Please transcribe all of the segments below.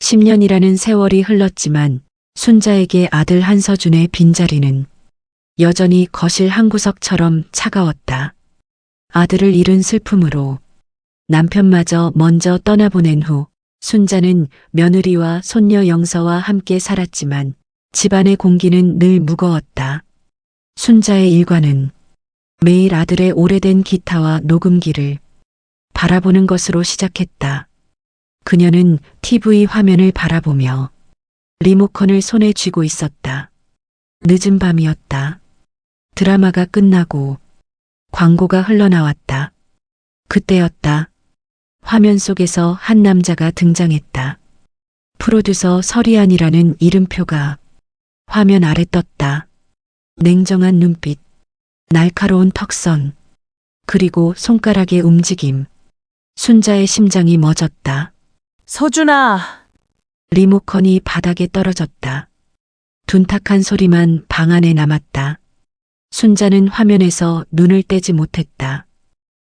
10년이라는 세월이 흘렀지만 순자에게 아들 한서준의 빈자리는 여전히 거실 한 구석처럼 차가웠다. 아들을 잃은 슬픔으로 남편마저 먼저 떠나보낸 후 순자는 며느리와 손녀 영서와 함께 살았지만 집안의 공기는 늘 무거웠다. 순자의 일과는 매일 아들의 오래된 기타와 녹음기를 바라보는 것으로 시작했다. 그녀는 TV 화면을 바라보며 리모컨을 손에 쥐고 있었다. 늦은 밤이었다. 드라마가 끝나고 광고가 흘러나왔다. 그때였다. 화면 속에서 한 남자가 등장했다. 프로듀서 서리안이라는 이름표가 화면 아래 떴다. 냉정한 눈빛, 날카로운 턱선, 그리고 손가락의 움직임. 순자의 심장이 멎었다. 서준아, 리모컨이 바닥에 떨어졌다. 둔탁한 소리만 방 안에 남았다. 순자는 화면에서 눈을 떼지 못했다.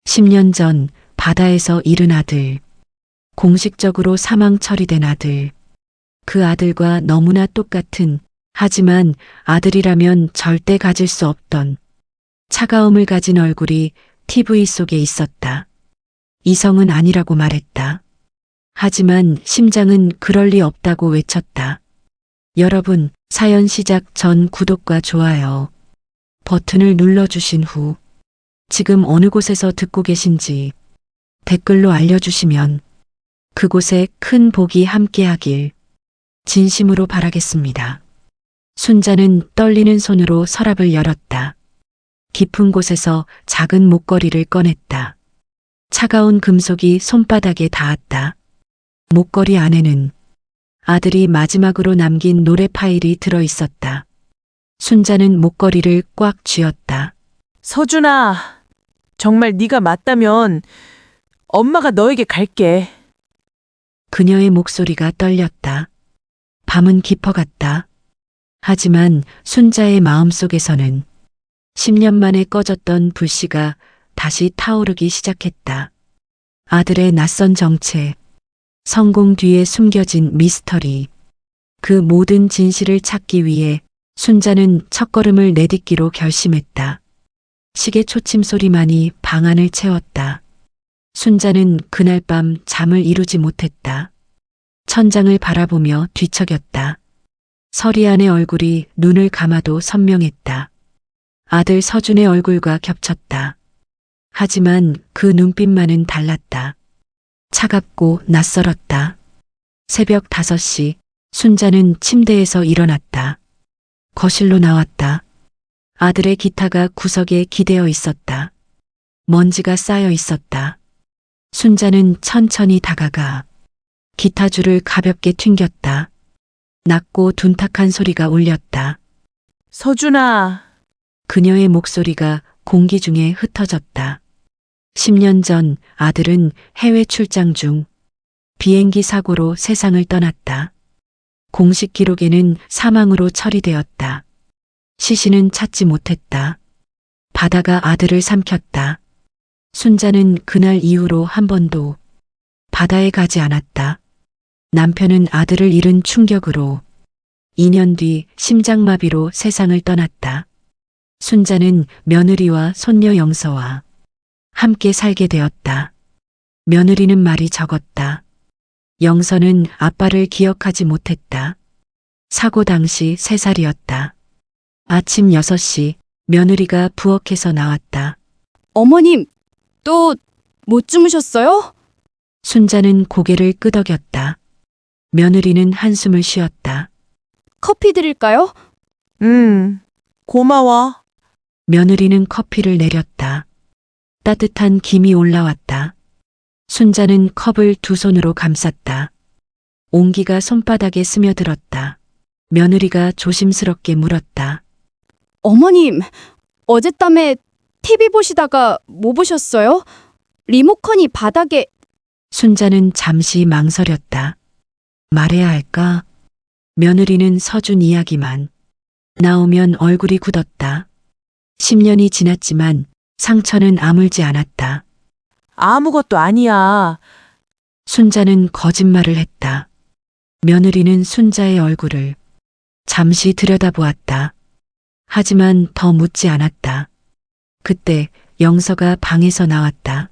10년 전 바다에서 잃은 아들, 공식적으로 사망 처리된 아들, 그 아들과 너무나 똑같은, 하지만 아들이라면 절대 가질 수 없던 차가움을 가진 얼굴이 TV 속에 있었다. 이성은 아니라고 말했다. 하지만 심장은 그럴 리 없다고 외쳤다. 여러분, 사연 시작 전 구독과 좋아요 버튼을 눌러주신 후 지금 어느 곳에서 듣고 계신지 댓글로 알려주시면 그곳에 큰 복이 함께하길 진심으로 바라겠습니다. 순자는 떨리는 손으로 서랍을 열었다. 깊은 곳에서 작은 목걸이를 꺼냈다. 차가운 금속이 손바닥에 닿았다. 목걸이 안에는 아들이 마지막으로 남긴 노래 파일이 들어 있었다. 순자는 목걸이를 꽉 쥐었다. 서준아, 정말 네가 맞다면 엄마가 너에게 갈게. 그녀의 목소리가 떨렸다. 밤은 깊어갔다. 하지만 순자의 마음속에서는 10년 만에 꺼졌던 불씨가 다시 타오르기 시작했다. 아들의 낯선 정체, 성공 뒤에 숨겨진 미스터리, 그 모든 진실을 찾기 위해 순자는 첫걸음을 내딛기로 결심했다. 시계 초침 소리만이 방 안을 채웠다. 순자는 그날 밤 잠을 이루지 못했다. 천장을 바라보며 뒤척였다. 서리안의 얼굴이 눈을 감아도 선명했다. 아들 서준의 얼굴과 겹쳤다. 하지만 그 눈빛만은 달랐다. 차갑고 낯설었다. 새벽 5시 순자는 침대에서 일어났다. 거실로 나왔다. 아들의 기타가 구석에 기대어 있었다. 먼지가 쌓여 있었다. 순자는 천천히 다가가 기타 줄을 가볍게 튕겼다. 낮고 둔탁한 소리가 울렸다. 서준아, 그녀의 목소리가 공기 중에 흩어졌다. 10년 전 아들은 해외 출장 중 비행기 사고로 세상을 떠났다. 공식 기록에는 사망으로 처리되었다. 시신은 찾지 못했다. 바다가 아들을 삼켰다. 순자는 그날 이후로 한 번도 바다에 가지 않았다. 남편은 아들을 잃은 충격으로 2년 뒤 심장마비로 세상을 떠났다. 순자는 며느리와 손녀 영서와 함께 살게 되었다. 며느리는 말이 적었다. 영서는 아빠를 기억하지 못했다. 사고 당시 3살이었다. 아침 6시 며느리가 부엌에서 나왔다. 어머님, 또 못 주무셨어요? 순자는 고개를 끄덕였다. 며느리는 한숨을 쉬었다. 커피 드릴까요? 고마워. 며느리는 커피를 내렸다. 따뜻한 김이 올라왔다. 순자는 컵을 두 손으로 감쌌다. 온기가 손바닥에 스며들었다. 며느리가 조심스럽게 물었다. 어머님, 어젯밤에 TV 보시다가 뭐 보셨어요? 리모컨이 바닥에... 순자는 잠시 망설였다. 말해야 할까? 며느리는 서준 이야기만 나오면 얼굴이 굳었다. 10년이 지났지만 상처는 아물지 않았다. 아무것도 아니야. 순자는 거짓말을 했다. 며느리는 순자의 얼굴을 잠시 들여다보았다. 하지만 더 묻지 않았다. 그때 영서가 방에서 나왔다.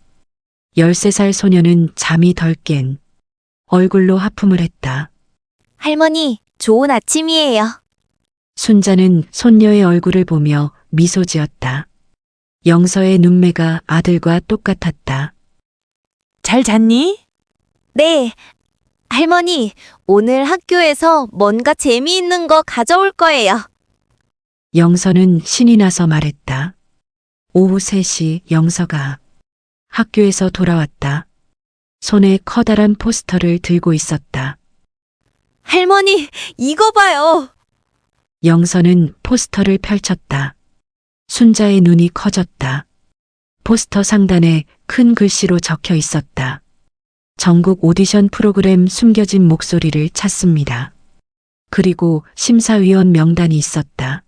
13살 소녀는 잠이 덜 깬 얼굴로 하품을 했다. 할머니, 좋은 아침이에요. 순자는 손녀의 얼굴을 보며 미소 지었다. 영서의 눈매가 아들과 똑같았다. 잘 잤니? 네. 할머니, 오늘 학교에서 뭔가 재미있는 거 가져올 거예요. 영서는 신이 나서 말했다. 오후 3시 영서가 학교에서 돌아왔다. 손에 커다란 포스터를 들고 있었다. 할머니, 이거 봐요. 영서는 포스터를 펼쳤다. 순자의 눈이 커졌다. 포스터 상단에 큰 글씨로 적혀 있었다. 전국 오디션 프로그램 숨겨진 목소리를 찾습니다. 그리고 심사위원 명단이 있었다.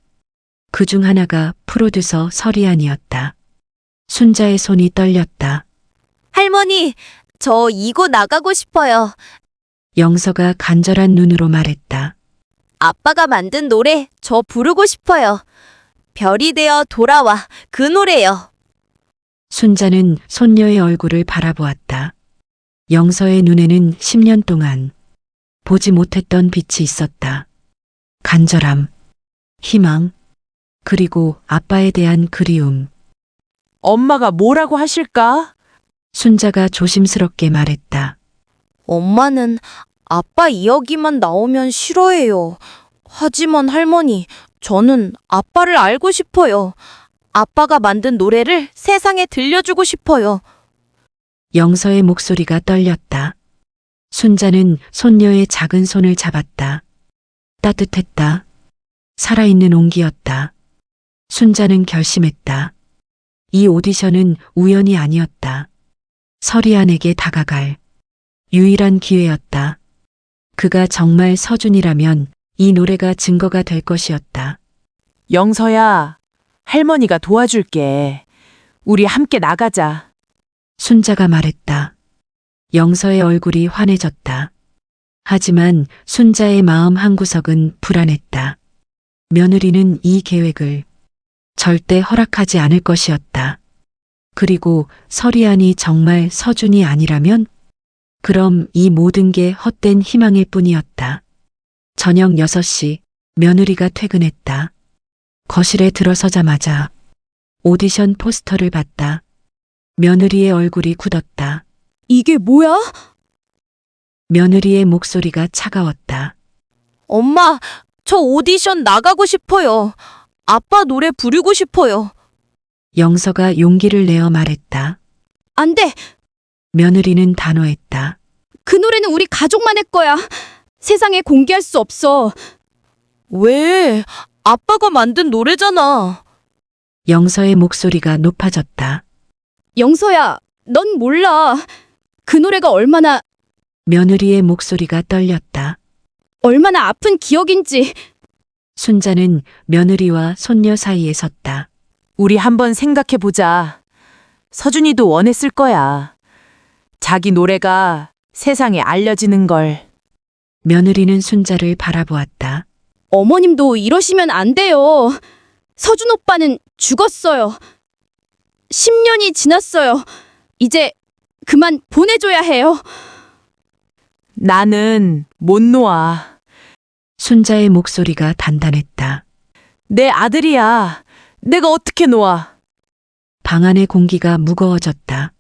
그 중 하나가 프로듀서 서리안이었다. 순자의 손이 떨렸다. 할머니, 저 이거 나가고 싶어요. 영서가 간절한 눈으로 말했다. 아빠가 만든 노래 저 부르고 싶어요. 별이 되어 돌아와 그 노래요. 순자는 손녀의 얼굴을 바라보았다. 영서의 눈에는 10년 동안 보지 못했던 빛이 있었다. 간절함, 희망, 그리고 아빠에 대한 그리움. 엄마가 뭐라고 하실까? 순자가 조심스럽게 말했다. 엄마는 아빠 이야기만 나오면 싫어해요. 하지만 할머니, 저는 아빠를 알고 싶어요. 아빠가 만든 노래를 세상에 들려주고 싶어요. 영서의 목소리가 떨렸다. 순자는 손녀의 작은 손을 잡았다. 따뜻했다. 살아있는 온기였다. 순자는 결심했다. 이 오디션은 우연이 아니었다. 서리안에게 다가갈 유일한 기회였다. 그가 정말 서준이라면 이 노래가 증거가 될 것이었다. 영서야, 할머니가 도와줄게. 우리 함께 나가자. 순자가 말했다. 영서의 얼굴이 환해졌다. 하지만 순자의 마음 한구석은 불안했다. 며느리는 이 계획을 절대 허락하지 않을 것이었다. 그리고 서리안이 정말 서준이 아니라면? 그럼 이 모든 게 헛된 희망일 뿐이었다. 저녁 6시 며느리가 퇴근했다. 거실에 들어서자마자 오디션 포스터를 봤다. 며느리의 얼굴이 굳었다. 이게 뭐야? 며느리의 목소리가 차가웠다. 엄마, 저 오디션 나가고 싶어요. 아빠 노래 부르고 싶어요. 영서가 용기를 내어 말했다. 안 돼. 며느리는 단호했다. 그 노래는 우리 가족만의 거야. 세상에 공개할 수 없어. 왜? 아빠가 만든 노래잖아. 영서의 목소리가 높아졌다. 영서야, 넌 몰라. 그 노래가 며느리의 목소리가 떨렸다. 얼마나 아픈 기억인지. 순자는 며느리와 손녀 사이에 섰다. 우리 한번 생각해 보자. 서준이도 원했을 거야. 자기 노래가 세상에 알려지는 걸. 며느리는 순자를 바라보았다. 어머님도 이러시면 안 돼요. 서준 오빠는 죽었어요. 10년이 지났어요. 이제 그만 보내줘야 해요. 나는 못 놓아. 순자의 목소리가 단단했다. 내 아들이야. 내가 어떻게 놓아? 방 안의 공기가 무거워졌다.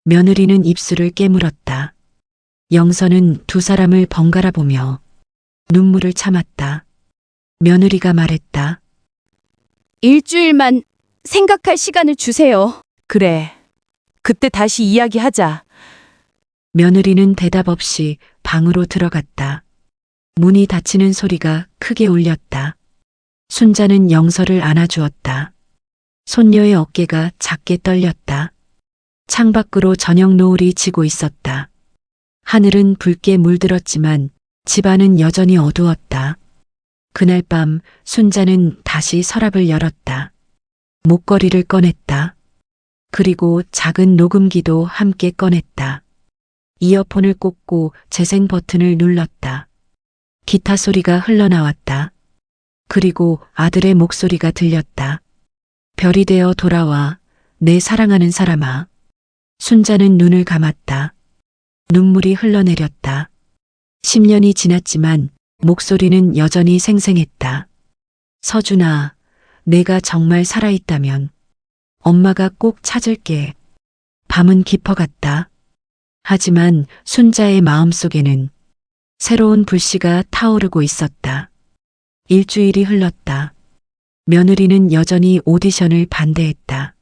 며느리는 입술을 깨물었다. 영서는 두 사람을 번갈아 보며 눈물을 참았다. 며느리가 말했다. 일주일만 생각할 시간을 주세요. 그래. 그때 다시 이야기하자. 며느리는 대답 없이 방으로 들어갔다. 문이 닫히는 소리가 크게 울렸다. 순자는 영서를 안아주었다. 손녀의 어깨가 작게 떨렸다. 창밖으로 저녁 노을이 지고 있었다. 하늘은 붉게 물들었지만 집안은 여전히 어두웠다. 그날 밤 순자는 다시 서랍을 열었다. 목걸이를 꺼냈다. 그리고 작은 녹음기도 함께 꺼냈다. 이어폰을 꽂고 재생 버튼을 눌렀다. 기타 소리가 흘러나왔다. 그리고 아들의 목소리가 들렸다. 별이 되어 돌아와, 내 사랑하는 사람아. 순자는 눈을 감았다. 눈물이 흘러내렸다. 10년이 지났지만 목소리는 여전히 생생했다. 서준아, 내가 정말 살아있다면 엄마가 꼭 찾을게. 밤은 깊어갔다. 하지만 순자의 마음속에는 새로운 불씨가 타오르고 있었다. 일주일이 흘렀다. 며느리는 여전히 오디션을 반대했다.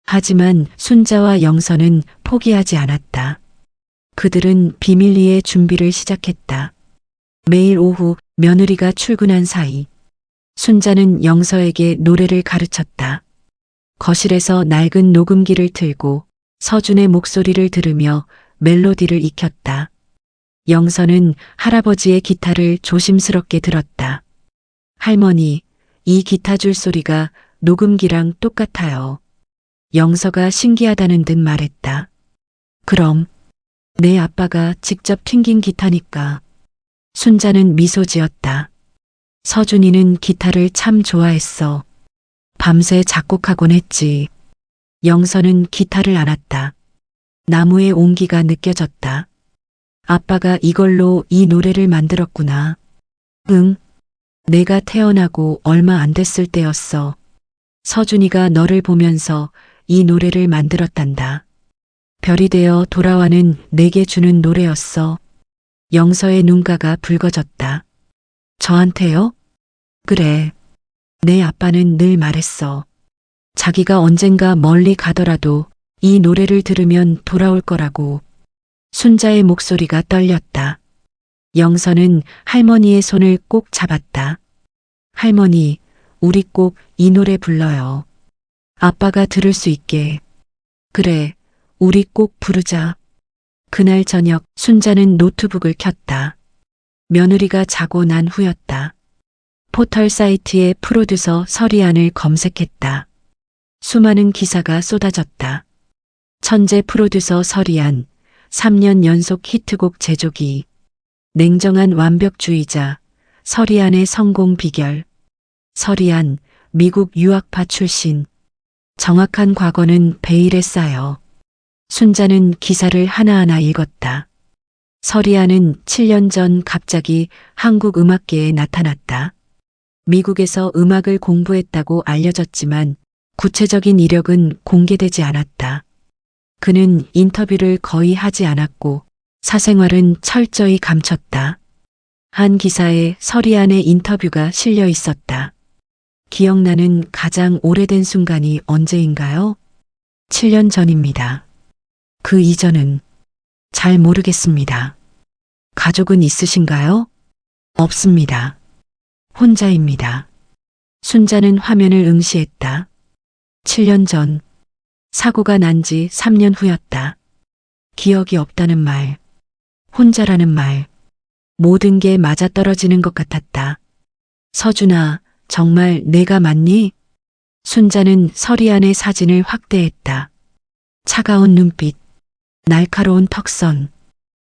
하지만 순자와 영선은 포기하지 않았다. 그들은 비밀리에 준비를 시작했다. 매일 오후 며느리가 출근한 사이 순자는 영서에게 노래를 가르쳤다. 거실에서 낡은 녹음기를 틀고 서준의 목소리를 들으며 멜로디를 익혔다. 영서는 할아버지의 기타를 조심스럽게 들었다. 할머니, 이 기타 줄 소리가 녹음기랑 똑같아요. 영서가 신기하다는 듯 말했다. 그럼 내 아빠가 직접 튕긴 기타니까. 순자는 미소 지었다. 서준이는 기타를 참 좋아했어. 밤새 작곡하곤 했지. 영서는 기타를 안았다. 나무의 온기가 느껴졌다. 아빠가 이걸로 이 노래를 만들었구나. 응. 내가 태어나고 얼마 안 됐을 때였어. 서준이가 너를 보면서 이 노래를 만들었단다. 별이 되어 돌아와는 내게 주는 노래였어. 영서의 눈가가 붉어졌다. 저한테요? 그래. 내 아빠는 늘 말했어. 자기가 언젠가 멀리 가더라도 이 노래를 들으면 돌아올 거라고. 순자의 목소리가 떨렸다. 영서는 할머니의 손을 꼭 잡았다. 할머니, 우리 꼭 이 노래 불러요. 아빠가 들을 수 있게. 그래, 우리 꼭 부르자. 그날 저녁 순자는 노트북을 켰다. 며느리가 자고 난 후였다. 포털 사이트에 프로듀서 서리안을 검색했다. 수많은 기사가 쏟아졌다. 천재 프로듀서 서리안, 3년 연속 히트곡 제조기. 냉정한 완벽주의자, 서리안의 성공 비결. 서리안, 미국 유학파 출신. 정확한 과거는 베일에 쌓여. 순자는 기사를 하나하나 읽었다. 서리안은 7년 전 갑자기 한국 음악계에 나타났다. 미국에서 음악을 공부했다고 알려졌지만 구체적인 이력은 공개되지 않았다. 그는 인터뷰를 거의 하지 않았고 사생활은 철저히 감췄다. 한 기사에 서리안의 인터뷰가 실려 있었다. 기억나는 가장 오래된 순간이 언제인가요? 7년 전입니다. 그 이전은 잘 모르겠습니다. 가족은 있으신가요? 없습니다. 혼자입니다. 순자는 화면을 응시했다. 7년 전, 사고가 난 지 3년 후였다. 기억이 없다는 말, 혼자라는 말, 모든 게 맞아떨어지는 것 같았다. 서준아, 정말 내가 맞니? 순자는 서리안의 사진을 확대했다. 차가운 눈빛, 날카로운 턱선.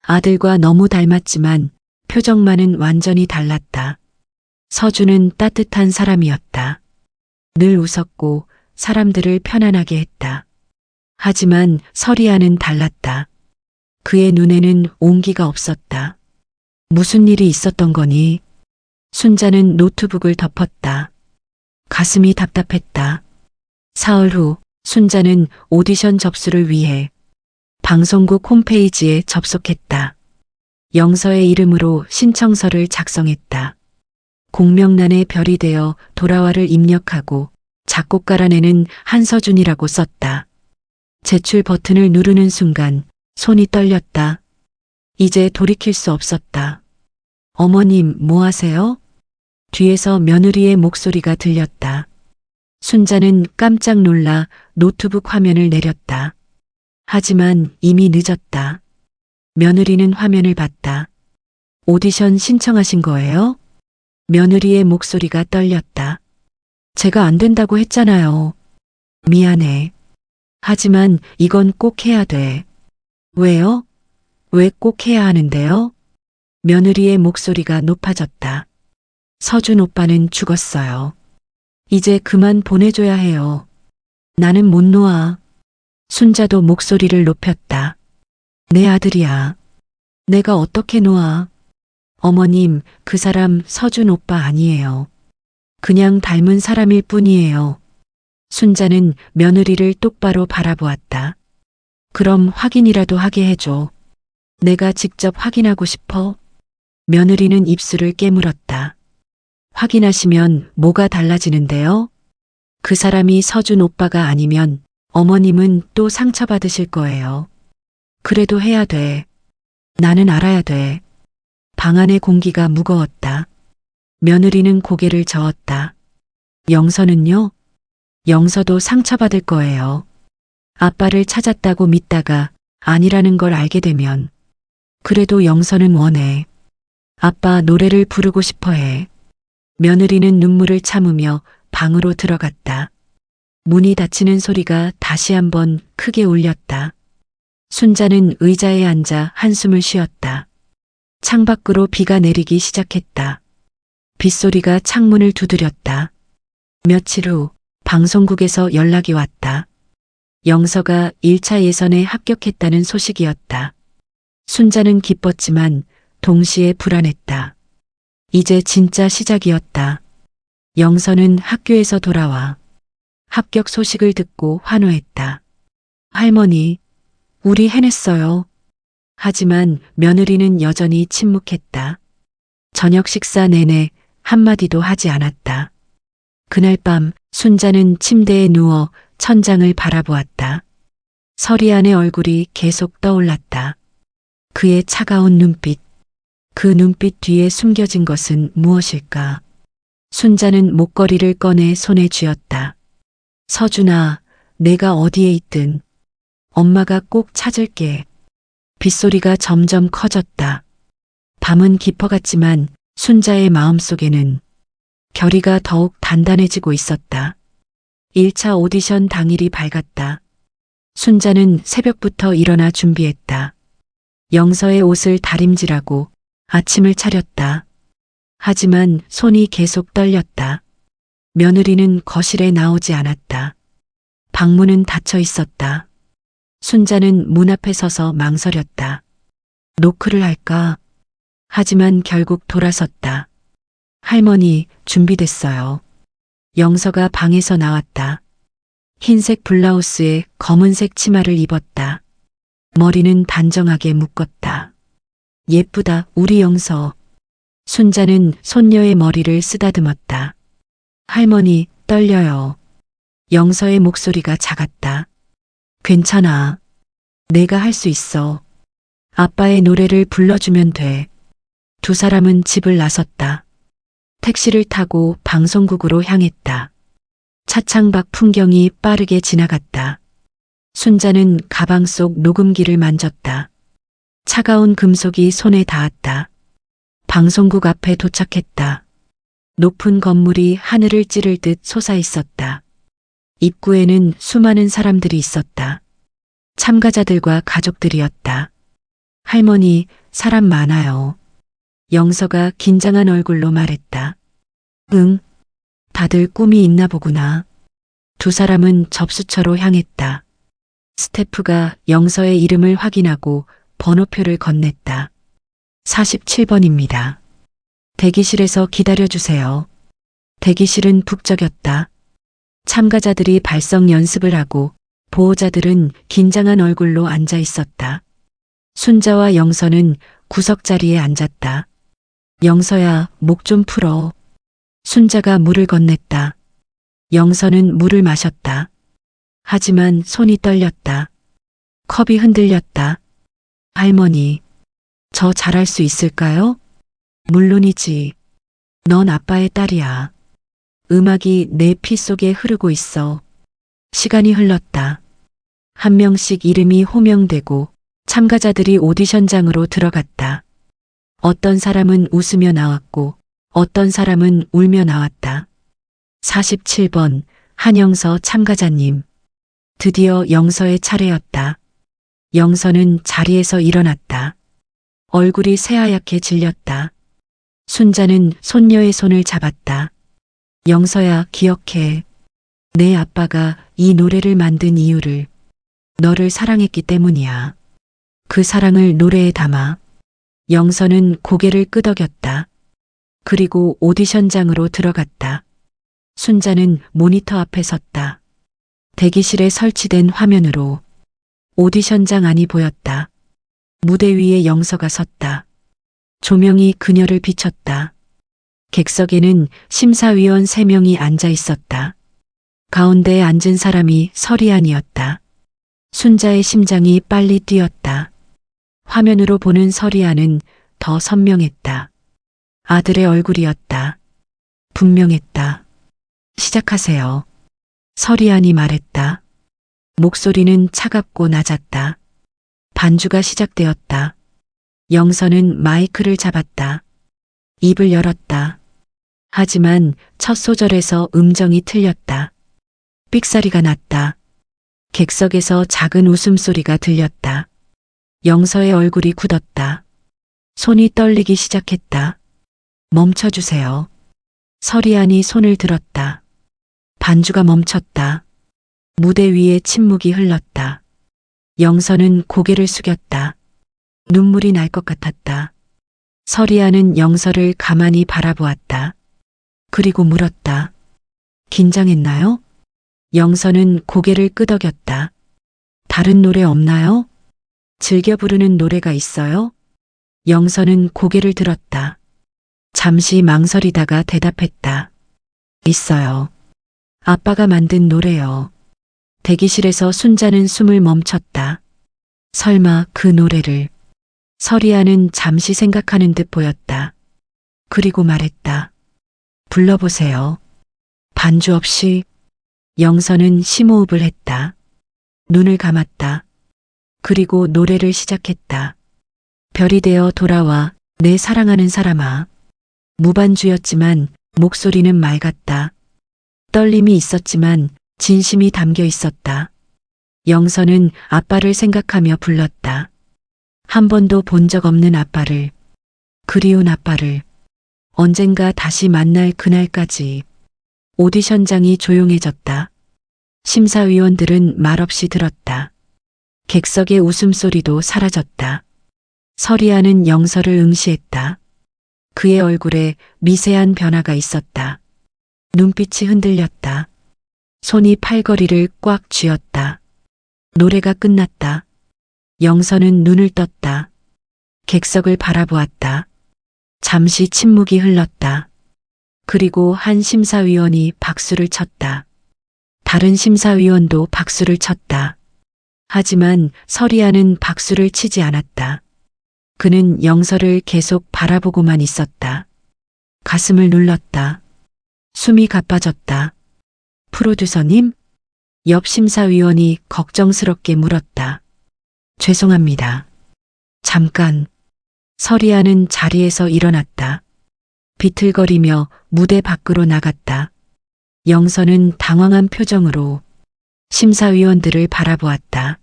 아들과 너무 닮았지만 표정만은 완전히 달랐다. 서준은 따뜻한 사람이었다. 늘 웃었고 사람들을 편안하게 했다. 하지만 서리안은 달랐다. 그의 눈에는 온기가 없었다. 무슨 일이 있었던 거니? 순자는 노트북을 덮었다. 가슴이 답답했다. 사흘 후 순자는 오디션 접수를 위해 방송국 홈페이지에 접속했다. 영서의 이름으로 신청서를 작성했다. 공명란에 별이 되어 돌아와를 입력하고 작곡가란에는 한서준이라고 썼다. 제출 버튼을 누르는 순간 손이 떨렸다. 이제 돌이킬 수 없었다. 어머님, 뭐 하세요? 뒤에서 며느리의 목소리가 들렸다. 순자는 깜짝 놀라 노트북 화면을 내렸다. 하지만 이미 늦었다. 며느리는 화면을 봤다. 오디션 신청하신 거예요? 며느리의 목소리가 떨렸다. 제가 안 된다고 했잖아요. 미안해. 하지만 이건 꼭 해야 돼. 왜요? 왜 꼭 해야 하는데요? 며느리의 목소리가 높아졌다. 서준 오빠는 죽었어요. 이제 그만 보내줘야 해요. 나는 못 놓아. 순자도 목소리를 높였다. 내 아들이야. 내가 어떻게 놓아. 어머님, 그 사람 서준 오빠 아니에요. 그냥 닮은 사람일 뿐이에요. 순자는 며느리를 똑바로 바라보았다. 그럼 확인이라도 하게 해줘. 내가 직접 확인하고 싶어. 며느리는 입술을 깨물었다. 확인하시면 뭐가 달라지는데요? 그 사람이 서준 오빠가 아니면 어머님은 또 상처받으실 거예요. 그래도 해야 돼. 나는 알아야 돼. 방 안의 공기가 무거웠다. 며느리는 고개를 저었다. 영서는요? 영서도 상처받을 거예요. 아빠를 찾았다고 믿다가 아니라는 걸 알게 되면. 그래도 영서는 원해. 아빠 노래를 부르고 싶어 해. 며느리는 눈물을 참으며 방으로 들어갔다. 문이 닫히는 소리가 다시 한번 크게 울렸다. 순자는 의자에 앉아 한숨을 쉬었다. 창밖으로 비가 내리기 시작했다. 빗소리가 창문을 두드렸다. 며칠 후 방송국에서 연락이 왔다. 영서가 1차 예선에 합격했다는 소식이었다. 순자는 기뻤지만 동시에 불안했다. 이제 진짜 시작이었다. 영서는 학교에서 돌아와 합격 소식을 듣고 환호했다. 할머니, 우리 해냈어요. 하지만 며느리는 여전히 침묵했다. 저녁 식사 내내 한마디도 하지 않았다. 그날 밤 순자는 침대에 누워 천장을 바라보았다. 서리안의 얼굴이 계속 떠올랐다. 그의 차가운 눈빛. 그 눈빛 뒤에 숨겨진 것은 무엇일까? 순자는 목걸이를 꺼내 손에 쥐었다. 서준아, 내가 어디에 있든 엄마가 꼭 찾을게. 빗소리가 점점 커졌다. 밤은 깊어갔지만 순자의 마음속에는 결의가 더욱 단단해지고 있었다. 1차 오디션 당일이 밝았다. 순자는 새벽부터 일어나 준비했다. 영서의 옷을 다림질하고 아침을 차렸다. 하지만 손이 계속 떨렸다. 며느리는 거실에 나오지 않았다. 방문은 닫혀 있었다. 순자는 문 앞에 서서 망설였다. 노크를 할까? 하지만 결국 돌아섰다. 할머니, 준비됐어요. 영서가 방에서 나왔다. 흰색 블라우스에 검은색 치마를 입었다. 머리는 단정하게 묶었다. 예쁘다, 우리 영서. 순자는 손녀의 머리를 쓰다듬었다. 할머니, 떨려요. 영서의 목소리가 작았다. 괜찮아. 내가 할 수 있어. 아빠의 노래를 불러주면 돼. 두 사람은 집을 나섰다. 택시를 타고 방송국으로 향했다. 차창 밖 풍경이 빠르게 지나갔다. 순자는 가방 속 녹음기를 만졌다. 차가운 금속이 손에 닿았다. 방송국 앞에 도착했다. 높은 건물이 하늘을 찌를 듯 솟아 있었다. 입구에는 수많은 사람들이 있었다. 참가자들과 가족들이었다. 할머니, 사람 많아요. 영서가 긴장한 얼굴로 말했다. 응, 다들 꿈이 있나 보구나. 두 사람은 접수처로 향했다. 스태프가 영서의 이름을 확인하고 번호표를 건넸다. 47번입니다. 대기실에서 기다려주세요. 대기실은 북적였다. 참가자들이 발성 연습을 하고 보호자들은 긴장한 얼굴로 앉아 있었다. 순자와 영서는 구석자리에 앉았다. 영서야, 목 좀 풀어. 순자가 물을 건넸다. 영서는 물을 마셨다. 하지만 손이 떨렸다. 컵이 흔들렸다. 할머니, 저 잘할 수 있을까요? 물론이지. 넌 아빠의 딸이야. 음악이 내 피 속에 흐르고 있어. 시간이 흘렀다. 한 명씩 이름이 호명되고 참가자들이 오디션장으로 들어갔다. 어떤 사람은 웃으며 나왔고 어떤 사람은 울며 나왔다. 47번 한영서 참가자님. 드디어 영서의 차례였다. 영서는 자리에서 일어났다. 얼굴이 새하얗게 질렸다. 순자는 손녀의 손을 잡았다. 영서야, 기억해. 내 아빠가 이 노래를 만든 이유를 너를 사랑했기 때문이야. 그 사랑을 노래에 담아. 영서는 고개를 끄덕였다. 그리고 오디션장으로 들어갔다. 순자는 모니터 앞에 섰다. 대기실에 설치된 화면으로 오디션장 안이 보였다. 무대 위에 영서가 섰다. 조명이 그녀를 비췄다. 객석에는 심사위원 3명이 앉아 있었다. 가운데에 앉은 사람이 서리안이었다. 순자의 심장이 빨리 뛰었다. 화면으로 보는 서리안은 더 선명했다. 아들의 얼굴이었다. 분명했다. 시작하세요. 서리안이 말했다. 목소리는 차갑고 낮았다. 반주가 시작되었다. 영서는 마이크를 잡았다. 입을 열었다. 하지만 첫 소절에서 음정이 틀렸다. 삑사리가 났다. 객석에서 작은 웃음소리가 들렸다. 영서의 얼굴이 굳었다. 손이 떨리기 시작했다. 멈춰주세요. 서리안이 손을 들었다. 반주가 멈췄다. 무대 위에 침묵이 흘렀다. 영서는 고개를 숙였다. 눈물이 날 것 같았다. 서리안은 영서를 가만히 바라보았다. 그리고 물었다. 긴장했나요? 영서는 고개를 끄덕였다. 다른 노래 없나요? 즐겨 부르는 노래가 있어요? 영서는 고개를 들었다. 잠시 망설이다가 대답했다. 있어요. 아빠가 만든 노래요. 대기실에서 순자는 숨을 멈췄다. 설마 그 노래를. 서리안은 잠시 생각하는 듯 보였다. 그리고 말했다. 불러보세요. 반주 없이. 영서는 심호흡을 했다. 눈을 감았다. 그리고 노래를 시작했다. 별이 되어 돌아와 내 사랑하는 사람아. 무반주였지만 목소리는 맑았다. 떨림이 있었지만 진심이 담겨 있었다. 영서는 아빠를 생각하며 불렀다. 한 번도 본 적 없는 아빠를. 그리운 아빠를. 언젠가 다시 만날 그날까지. 오디션장이 조용해졌다. 심사위원들은 말없이 들었다. 객석의 웃음소리도 사라졌다. 서리안은 영서를 응시했다. 그의 얼굴에 미세한 변화가 있었다. 눈빛이 흔들렸다. 손이 팔걸이를 꽉 쥐었다. 노래가 끝났다. 영서는 눈을 떴다. 객석을 바라보았다. 잠시 침묵이 흘렀다. 그리고 한 심사위원이 박수를 쳤다. 다른 심사위원도 박수를 쳤다. 하지만 서리안은 박수를 치지 않았다. 그는 영서를 계속 바라보고만 있었다. 가슴을 눌렀다. 숨이 가빠졌다. 프로듀서님? 옆 심사위원이 걱정스럽게 물었다. 죄송합니다. 잠깐. 서리안은 자리에서 일어났다. 비틀거리며 무대 밖으로 나갔다. 영서는 당황한 표정으로 심사위원들을 바라보았다.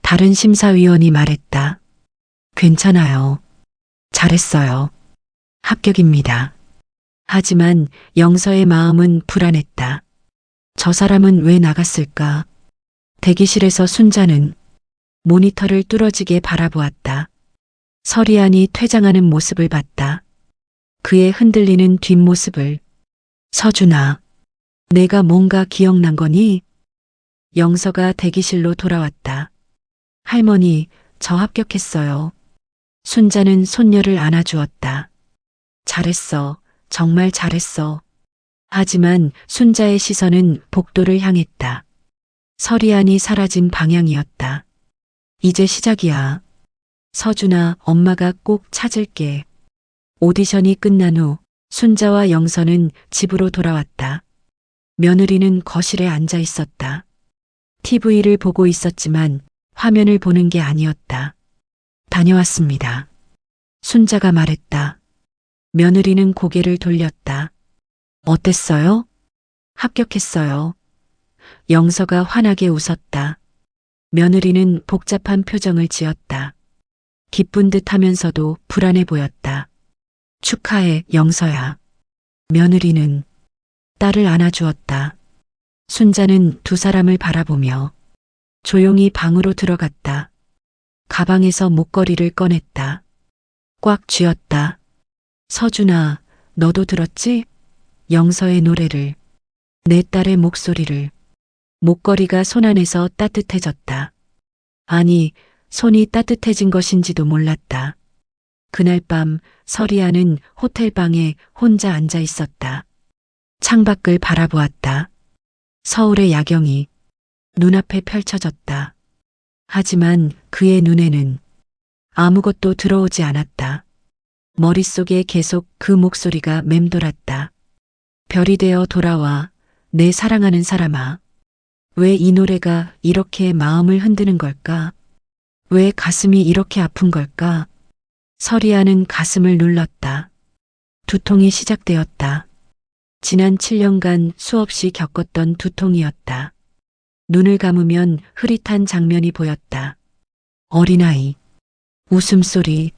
다른 심사위원이 말했다. 괜찮아요. 잘했어요. 합격입니다. 하지만 영서의 마음은 불안했다. 저 사람은 왜 나갔을까? 대기실에서 순자는 모니터를 뚫어지게 바라보았다. 서리안이 퇴장하는 모습을 봤다. 그의 흔들리는 뒷모습을. 서준아, 내가 뭔가 기억난 거니? 영서가 대기실로 돌아왔다. 할머니, 저 합격했어요. 순자는 손녀를 안아주었다. 잘했어. 정말 잘했어. 하지만 순자의 시선은 복도를 향했다. 서리안이 사라진 방향이었다. 이제 시작이야. 서준아, 엄마가 꼭 찾을게. 오디션이 끝난 후 순자와 영서는 집으로 돌아왔다. 며느리는 거실에 앉아 있었다. TV를 보고 있었지만 화면을 보는 게 아니었다. 다녀왔습니다. 순자가 말했다. 며느리는 고개를 돌렸다. 어땠어요? 합격했어요. 영서가 환하게 웃었다. 며느리는 복잡한 표정을 지었다. 기쁜 듯 하면서도 불안해 보였다. 축하해, 영서야. 며느리는 딸을 안아주었다. 순자는 두 사람을 바라보며 조용히 방으로 들어갔다. 가방에서 목걸이를 꺼냈다. 꽉 쥐었다. 서준아, 너도 들었지? 영서의 노래를, 내 딸의 목소리를. 목걸이가 손 안에서 따뜻해졌다. 아니, 손이 따뜻해진 것인지도 몰랐다. 그날 밤 서리아는 호텔방에 혼자 앉아 있었다. 창밖을 바라보았다. 서울의 야경이 눈앞에 펼쳐졌다. 하지만 그의 눈에는 아무것도 들어오지 않았다. 머릿속에 계속 그 목소리가 맴돌았다. 별이 되어 돌아와, 내 사랑하는 사람아. 왜 이 노래가 이렇게 마음을 흔드는 걸까? 왜 가슴이 이렇게 아픈 걸까? 서리아는 가슴을 눌렀다. 두통이 시작되었다. 지난 7년간 수없이 겪었던 두통이었다. 눈을 감으면 흐릿한 장면이 보였다. 어린아이, 웃음소리,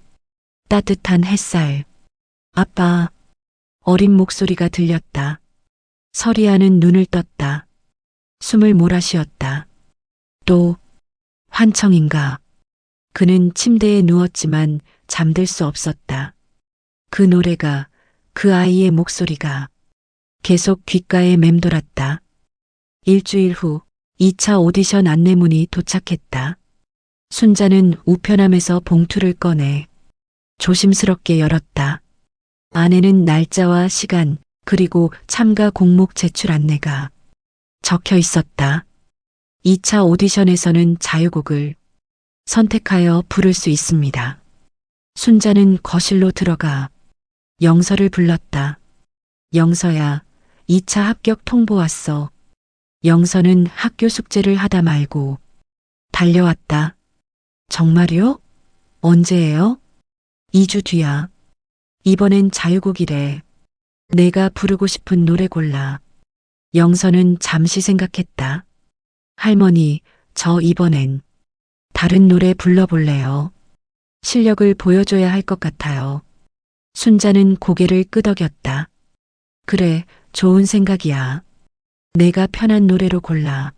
따뜻한 햇살. 아빠, 어린 목소리가 들렸다. 서리아는 눈을 떴다. 숨을 몰아쉬었다. 또 환청인가? 그는 침대에 누웠지만 잠들 수 없었다. 그 노래가, 그 아이의 목소리가 계속 귓가에 맴돌았다. 일주일 후 2차 오디션 안내문이 도착했다. 순자는 우편함에서 봉투를 꺼내 조심스럽게 열었다. 안에는 날짜와 시간, 그리고 참가 공목 제출 안내가 적혀 있었다. 2차 오디션에서는 자유곡을 선택하여 부를 수 있습니다. 순자는 거실로 들어가 영서를 불렀다. 영서야, 2차 합격 통보 왔어. 영서는 학교 숙제를 하다 말고 달려왔다. 정말요? 언제예요? 2주 뒤야. 이번엔 자유곡이래. 내가 부르고 싶은 노래 골라. 영서는 잠시 생각했다. 할머니, 저 이번엔 다른 노래 불러볼래요. 실력을 보여줘야 할 것 같아요. 순자는 고개를 끄덕였다. 그래, 좋은 생각이야. 내가 편한 노래로 골라.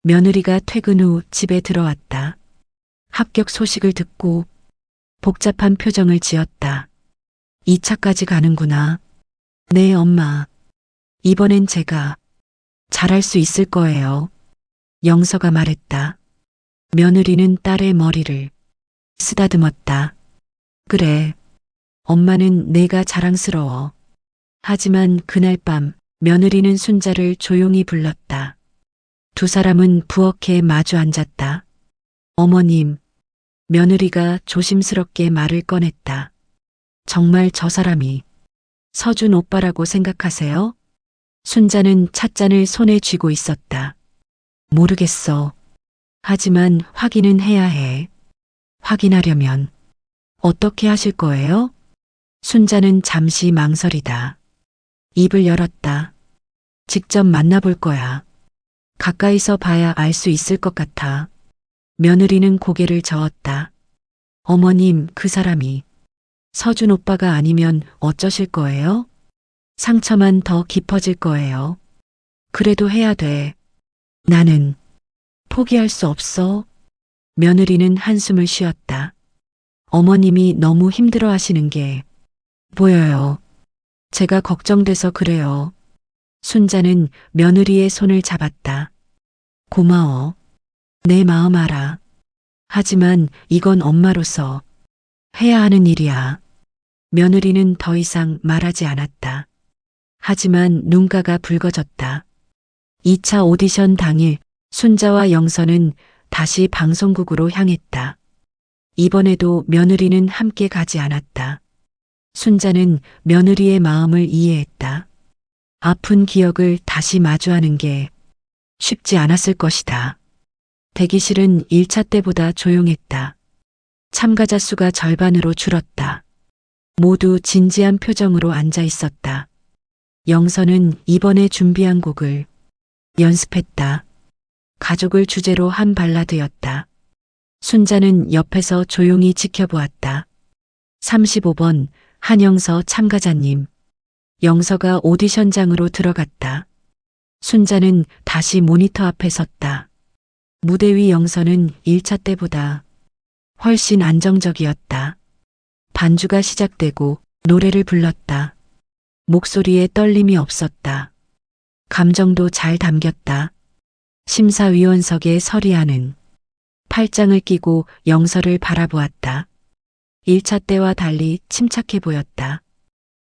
며느리가 퇴근 후 집에 들어왔다. 합격 소식을 듣고 복잡한 표정을 지었다. 2차까지 가는구나. 네, 엄마. 이번엔 제가 잘할 수 있을 거예요. 영서가 말했다. 며느리는 딸의 머리를 쓰다듬었다. 그래. 엄마는 내가 자랑스러워. 하지만 그날 밤 며느리는 순자를 조용히 불렀다. 두 사람은 부엌에 마주 앉았다. 어머님, 며느리가 조심스럽게 말을 꺼냈다. 정말 저 사람이 서준 오빠라고 생각하세요? 순자는 찻잔을 손에 쥐고 있었다. 모르겠어. 하지만 확인은 해야 해. 확인하려면 어떻게 하실 거예요? 순자는 잠시 망설이다. 입을 열었다. 직접 만나볼 거야. 가까이서 봐야 알 수 있을 것 같아. 며느리는 고개를 저었다. 어머님, 그 사람이 서준 오빠가 아니면 어쩌실 거예요? 상처만 더 깊어질 거예요. 그래도 해야 돼. 나는 포기할 수 없어. 며느리는 한숨을 쉬었다. 어머님이 너무 힘들어 하시는 게 보여요. 제가 걱정돼서 그래요. 순자는 며느리의 손을 잡았다. 고마워. 내 마음 알아. 하지만 이건 엄마로서 해야 하는 일이야. 며느리는 더 이상 말하지 않았다. 하지만 눈가가 붉어졌다. 2차 오디션 당일 순자와 영서는 다시 방송국으로 향했다. 이번에도 며느리는 함께 가지 않았다. 순자는 며느리의 마음을 이해했다. 아픈 기억을 다시 마주하는 게 쉽지 않았을 것이다. 대기실은 1차 때보다 조용했다. 참가자 수가 절반으로 줄었다. 모두 진지한 표정으로 앉아 있었다. 영서는 이번에 준비한 곡을 연습했다. 가족을 주제로 한 발라드였다. 순자는 옆에서 조용히 지켜보았다. 35번 한영서 참가자님. 영서가 오디션장으로 들어갔다. 순자는 다시 모니터 앞에 섰다. 무대 위 영서는 1차 때보다 훨씬 안정적이었다. 반주가 시작되고 노래를 불렀다. 목소리에 떨림이 없었다. 감정도 잘 담겼다. 심사위원석에 서리아는 팔짱을 끼고 영서를 바라보았다. 1차 때와 달리 침착해 보였다.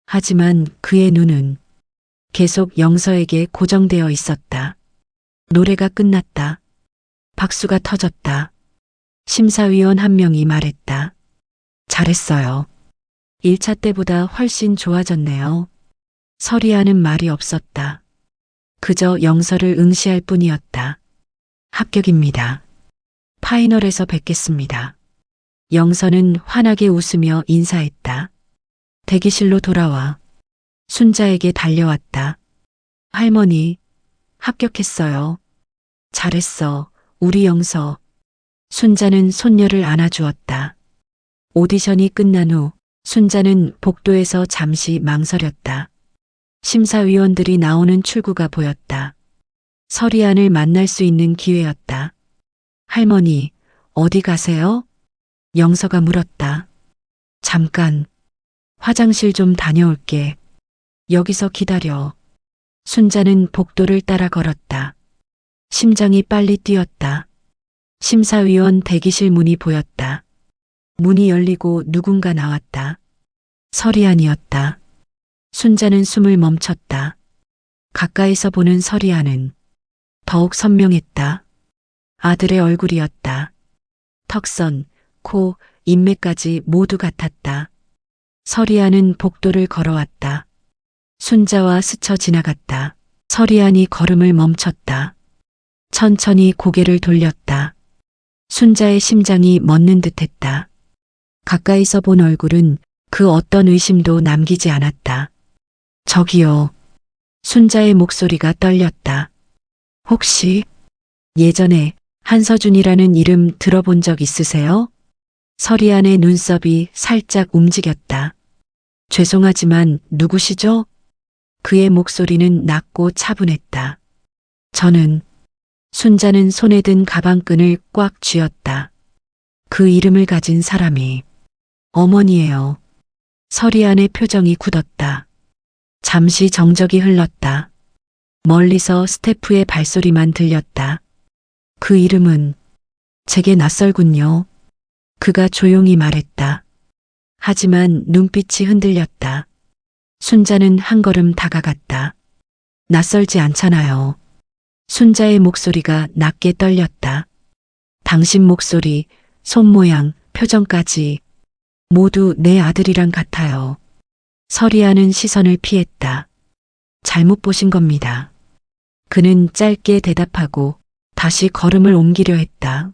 하지만 그의 눈은 계속 영서에게 고정되어 있었다. 노래가 끝났다. 박수가 터졌다. 심사위원 한 명이 말했다. 잘했어요. 1차 때보다 훨씬 좋아졌네요. 서리아는 말이 없었다. 그저 영서를 응시할 뿐이었다. 합격입니다. 파이널에서 뵙겠습니다. 영서는 환하게 웃으며 인사했다. 대기실로 돌아와 순자에게 달려왔다. 할머니, 합격했어요. 잘했어, 우리 영서. 순자는 손녀를 안아주었다. 오디션이 끝난 후 순자는 복도에서 잠시 망설였다. 심사위원들이 나오는 출구가 보였다. 서리안을 만날 수 있는 기회였다. 할머니, 어디 가세요? 영서가 물었다. 잠깐, 화장실 좀 다녀올게. 여기서 기다려. 순자는 복도를 따라 걸었다. 심장이 빨리 뛰었다. 심사위원 대기실 문이 보였다. 문이 열리고 누군가 나왔다. 서리안이었다. 순자는 숨을 멈췄다. 가까이서 보는 서리안은 더욱 선명했다. 아들의 얼굴이었다. 턱선, 코, 인매까지 모두 같았다. 서리안은 복도를 걸어왔다. 순자와 스쳐 지나갔다. 서리안이 걸음을 멈췄다. 천천히 고개를 돌렸다. 순자의 심장이 멎는 듯했다. 가까이서 본 얼굴은 그 어떤 의심도 남기지 않았다. 저기요. 순자의 목소리가 떨렸다. 혹시 예전에 한서준이라는 이름 들어본 적 있으세요? 서리안의 눈썹이 살짝 움직였다. 죄송하지만 누구시죠? 그의 목소리는 낮고 차분했다. 저는 순자는 손에 든 가방끈을 꽉 쥐었다. 그 이름을 가진 사람이 어머니예요. 서리안의 표정이 굳었다. 잠시 정적이 흘렀다. 멀리서 스태프의 발소리만 들렸다. 그 이름은 제게 낯설군요. 그가 조용히 말했다. 하지만 눈빛이 흔들렸다. 순자는 한 걸음 다가갔다. 낯설지 않잖아요. 순자의 목소리가 낮게 떨렸다. 당신 목소리, 손 모양, 표정까지 모두 내 아들이랑 같아요. 서리아는 시선을 피했다. 잘못 보신 겁니다. 그는 짧게 대답하고 다시 걸음을 옮기려 했다.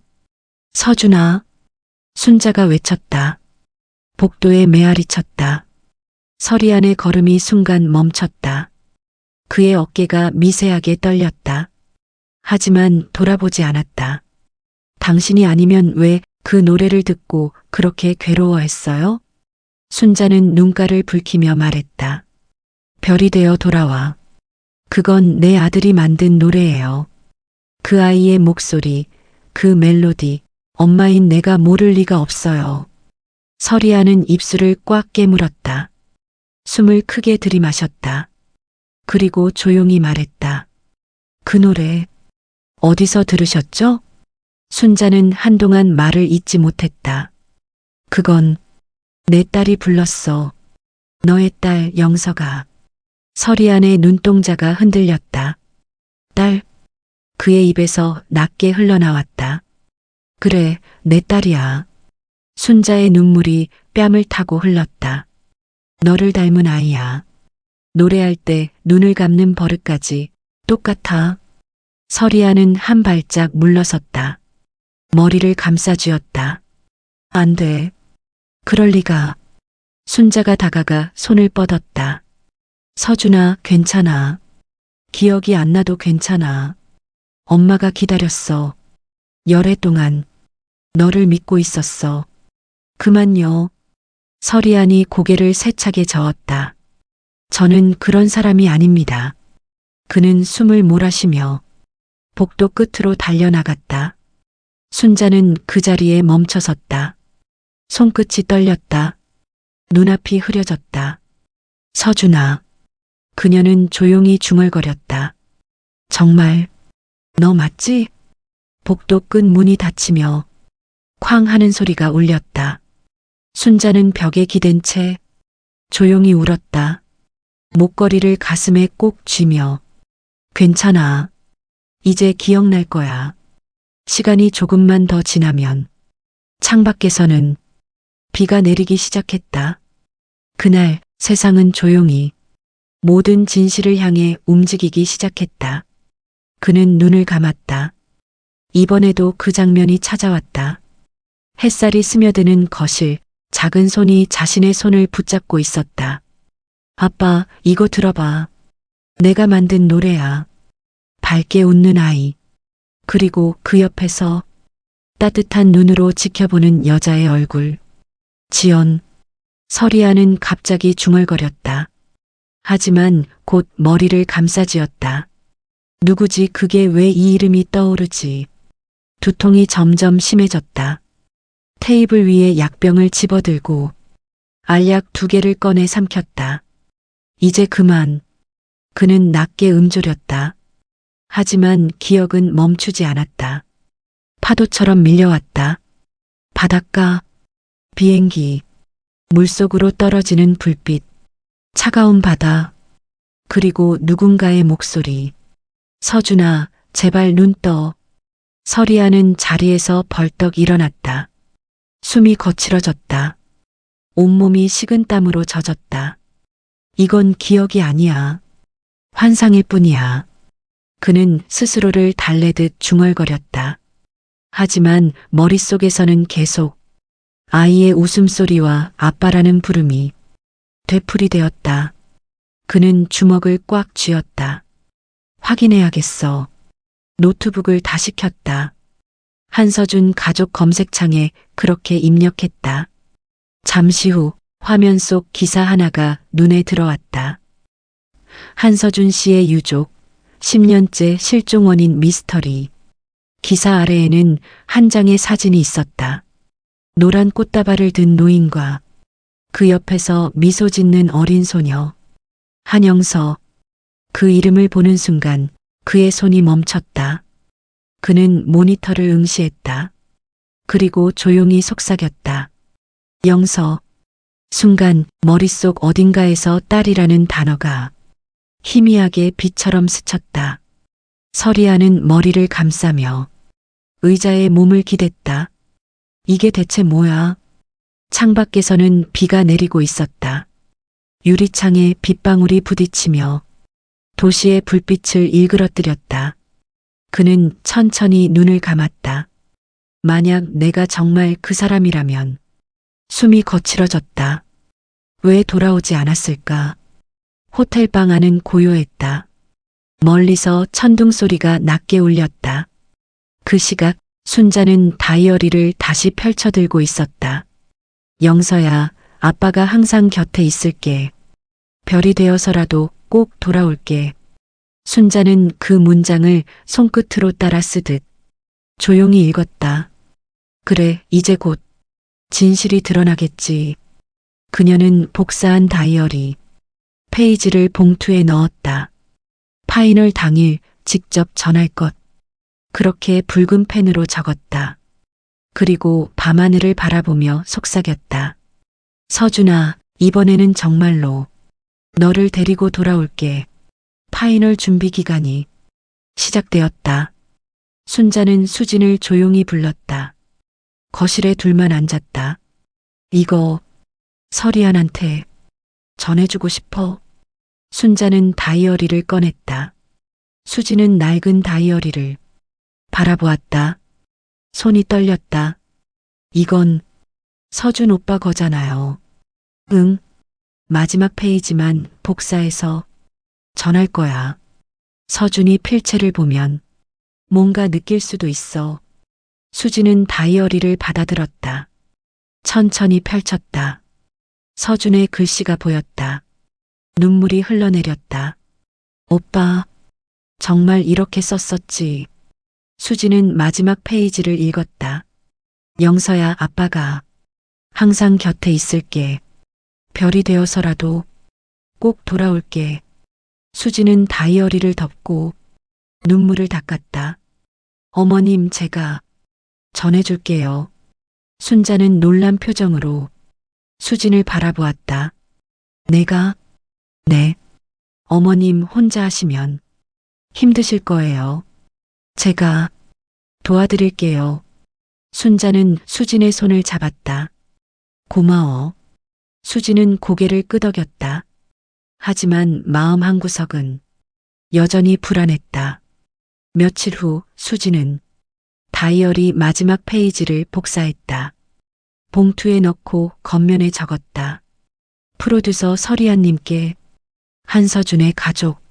서준아. 순자가 외쳤다. 복도에 메아리 쳤다. 서리안의 걸음이 순간 멈췄다. 그의 어깨가 미세하게 떨렸다. 하지만 돌아보지 않았다. 당신이 아니면 왜 그 노래를 듣고 그렇게 괴로워했어요? 순자는 눈가를 붉히며 말했다. 별이 되어 돌아와. 그건 내 아들이 만든 노래예요. 그 아이의 목소리, 그 멜로디, 엄마인 내가 모를 리가 없어요. 서리아는 입술을 꽉 깨물었다. 숨을 크게 들이마셨다. 그리고 조용히 말했다. 그 노래 어디서 들으셨죠? 순자는 한동안 말을 잇지 못했다. 그건 내 딸이 불렀어. 너의 딸 영서가. 서리안의 눈동자가 흔들렸다. 딸. 그의 입에서 낮게 흘러나왔다. 그래, 내 딸이야. 순자의 눈물이 뺨을 타고 흘렀다. 너를 닮은 아이야. 노래할 때 눈을 감는 버릇까지 똑같아. 서리아는 한 발짝 물러섰다. 머리를 감싸쥐었다. 안 돼. 그럴 리가. 순자가 다가가 손을 뻗었다. 서준아, 괜찮아. 기억이 안 나도 괜찮아. 엄마가 기다렸어. 열애 동안. 너를 믿고 있었어. 그만요. 서리안이 고개를 세차게 저었다. 저는 그런 사람이 아닙니다. 그는 숨을 몰아쉬며 복도 끝으로 달려나갔다. 순자는 그 자리에 멈춰섰다. 손끝이 떨렸다. 눈앞이 흐려졌다. 서준아. 그녀는 조용히 중얼거렸다. 정말 너 맞지? 복도 끝 문이 닫히며 쾅 하는 소리가 울렸다. 순자는 벽에 기댄 채 조용히 울었다. 목걸이를 가슴에 꼭 쥐며 괜찮아. 이제 기억날 거야. 시간이 조금만 더 지나면 창밖에서는 비가 내리기 시작했다. 그날 세상은 조용히 모든 진실을 향해 움직이기 시작했다. 그는 눈을 감았다. 이번에도 그 장면이 찾아왔다. 햇살이 스며드는 거실, 작은 손이 자신의 손을 붙잡고 있었다. 아빠, 이거 들어봐. 내가 만든 노래야. 밝게 웃는 아이. 그리고 그 옆에서 따뜻한 눈으로 지켜보는 여자의 얼굴. 지연. 서리아는 갑자기 중얼거렸다. 하지만 곧 머리를 감싸쥐었다. 누구지? 그게 왜 이 이름이 떠오르지? 두통이 점점 심해졌다. 테이블 위에 약병을 집어들고 알약 2개를 꺼내 삼켰다. 이제 그만. 그는 낮게 음조렸다. 하지만 기억은 멈추지 않았다. 파도처럼 밀려왔다. 바닷가, 비행기, 물속으로 떨어지는 불빛, 차가운 바다, 그리고 누군가의 목소리. 서준아, 제발 눈 떠. 서리아는 자리에서 벌떡 일어났다. 숨이 거칠어졌다. 온몸이 식은땀으로 젖었다. 이건 기억이 아니야. 환상일 뿐이야. 그는 스스로를 달래듯 중얼거렸다. 하지만 머릿속에서는 계속 아이의 웃음소리와 아빠라는 부름이 되풀이되었다. 그는 주먹을 꽉 쥐었다. 확인해야겠어. 노트북을 다시 켰다. 한서준 가족 검색창에 그렇게 입력했다. 잠시 후 화면 속 기사 하나가 눈에 들어왔다. 한서준 씨의 유족, 10년째 실종 원인 미스터리. 기사 아래에는 한 장의 사진이 있었다. 노란 꽃다발을 든 노인과 그 옆에서 미소 짓는 어린 소녀. 한영서. 그 이름을 보는 순간 그의 손이 멈췄다. 그는 모니터를 응시했다. 그리고 조용히 속삭였다. 영서. 순간 머릿속 어딘가에서 딸이라는 단어가 희미하게 빛처럼 스쳤다. 서리아는 머리를 감싸며 의자에 몸을 기댔다. 이게 대체 뭐야? 창밖에서는 비가 내리고 있었다. 유리창에 빗방울이 부딪히며 도시의 불빛을 일그러뜨렸다. 그는 천천히 눈을 감았다. 만약 내가 정말 그 사람이라면. 숨이 거칠어졌다. 왜 돌아오지 않았을까? 호텔 방 안은 고요했다. 멀리서 천둥 소리가 낮게 울렸다. 그 시각 순자는 다이어리를 다시 펼쳐들고 있었다. 영서야, 아빠가 항상 곁에 있을게. 별이 되어서라도 꼭 돌아올게. 순자는 그 문장을 손끝으로 따라 쓰듯 조용히 읽었다. 그래, 이제 곧 진실이 드러나겠지. 그녀는 복사한 다이어리, 페이지를 봉투에 넣었다. 파이널 당일 직접 전할 것. 그렇게 붉은 펜으로 적었다. 그리고 밤하늘을 바라보며 속삭였다. 서준아, 이번에는 정말로 너를 데리고 돌아올게. 파이널 준비 기간이 시작되었다. 순자는 수진을 조용히 불렀다. 거실에 둘만 앉았다. 이거 서리안한테 전해주고 싶어. 순자는 다이어리를 꺼냈다. 수진은 낡은 다이어리를 바라보았다. 손이 떨렸다. 이건 서준 오빠 거잖아요. 응. 마지막 페이지만 복사해서 전할 거야. 서준이 필체를 보면 뭔가 느낄 수도 있어. 수지는 다이어리를 받아들었다. 천천히 펼쳤다. 서준의 글씨가 보였다. 눈물이 흘러내렸다. 오빠, 정말 이렇게 썼었지. 수지는 마지막 페이지를 읽었다. 영서야, 아빠가 항상 곁에 있을게. 별이 되어서라도 꼭 돌아올게. 수지는 다이어리를 덮고 눈물을 닦았다. 어머님, 제가 전해줄게요. 순자는 놀란 표정으로 수진을 바라보았다. 내가? 네. 어머님 혼자 하시면 힘드실 거예요. 제가 도와드릴게요. 순자는 수진의 손을 잡았다. 고마워. 수진은 고개를 끄덕였다. 하지만 마음 한구석은 여전히 불안했다. 며칠 후 수진은 다이어리 마지막 페이지를 복사했다. 봉투에 넣고 겉면에 적었다. 프로듀서 서리안님께 한서준의 가족.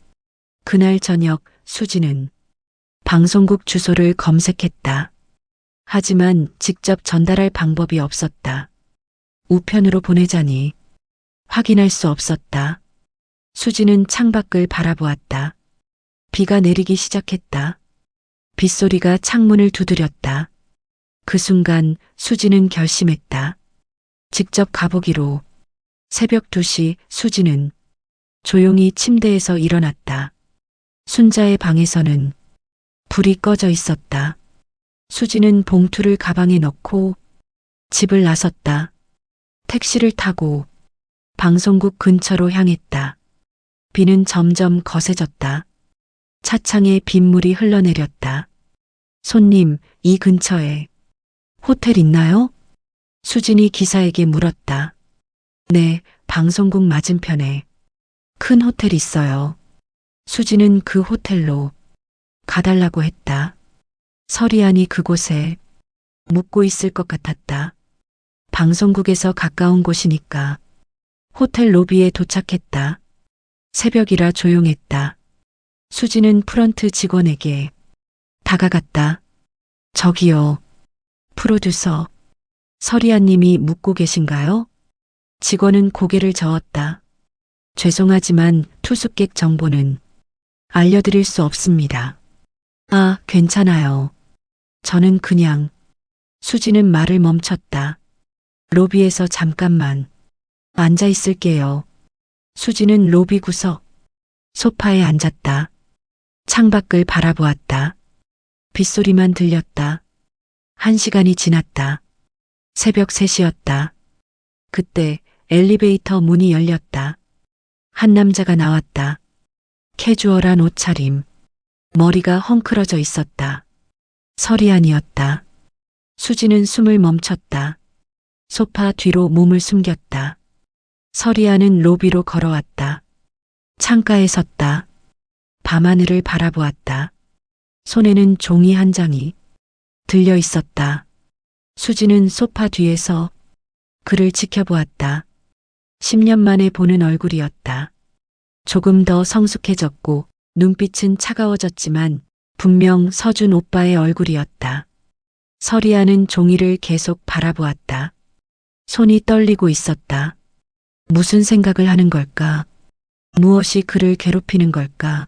그날 저녁 수진은 방송국 주소를 검색했다. 하지만 직접 전달할 방법이 없었다. 우편으로 보내자니 확인할 수 없었다. 수진은 창밖을 바라보았다. 비가 내리기 시작했다. 빗소리가 창문을 두드렸다. 그 순간 수진은 결심했다. 직접 가보기로. 새벽 2시 수진은 조용히 침대에서 일어났다. 순자의 방에서는 불이 꺼져 있었다. 수진은 봉투를 가방에 넣고 집을 나섰다. 택시를 타고 방송국 근처로 향했다. 비는 점점 거세졌다. 차창에 빗물이 흘러내렸다. 손님, 이 근처에 호텔 있나요? 수진이 기사에게 물었다. 네, 방송국 맞은편에 큰 호텔 있어요. 수진은 그 호텔로 가달라고 했다. 서리안이 그곳에 묵고 있을 것 같았다. 방송국에서 가까운 곳이니까 호텔 로비에 도착했다. 새벽이라 조용했다. 수진은 프런트 직원에게 다가갔다. 저기요, 프로듀서 서리안님이 묵고 계신가요? 직원은 고개를 저었다. 죄송하지만 투숙객 정보는 알려드릴 수 없습니다. 아, 괜찮아요. 저는 그냥. 수지는 말을 멈췄다. 로비에서 잠깐만 앉아 있을게요. 수지는 로비 구석 소파에 앉았다. 창밖을 바라보았다. 빗소리만 들렸다. 1시간이 지났다. 새벽 3시였다. 그때 엘리베이터 문이 열렸다. 한 남자가 나왔다. 캐주얼한 옷차림. 머리가 헝클어져 있었다. 서리안이었다. 수지는 숨을 멈췄다. 소파 뒤로 몸을 숨겼다. 서리안은 로비로 걸어왔다. 창가에 섰다. 밤하늘을 바라보았다. 손에는 종이 한 장이 들려 있었다. 수지는 소파 뒤에서 그를 지켜보았다. 10년 만에 보는 얼굴이었다. 조금 더 성숙해졌고 눈빛은 차가워졌지만 분명 서준 오빠의 얼굴이었다. 서리안은 종이를 계속 바라보았다. 손이 떨리고 있었다. 무슨 생각을 하는 걸까? 무엇이 그를 괴롭히는 걸까?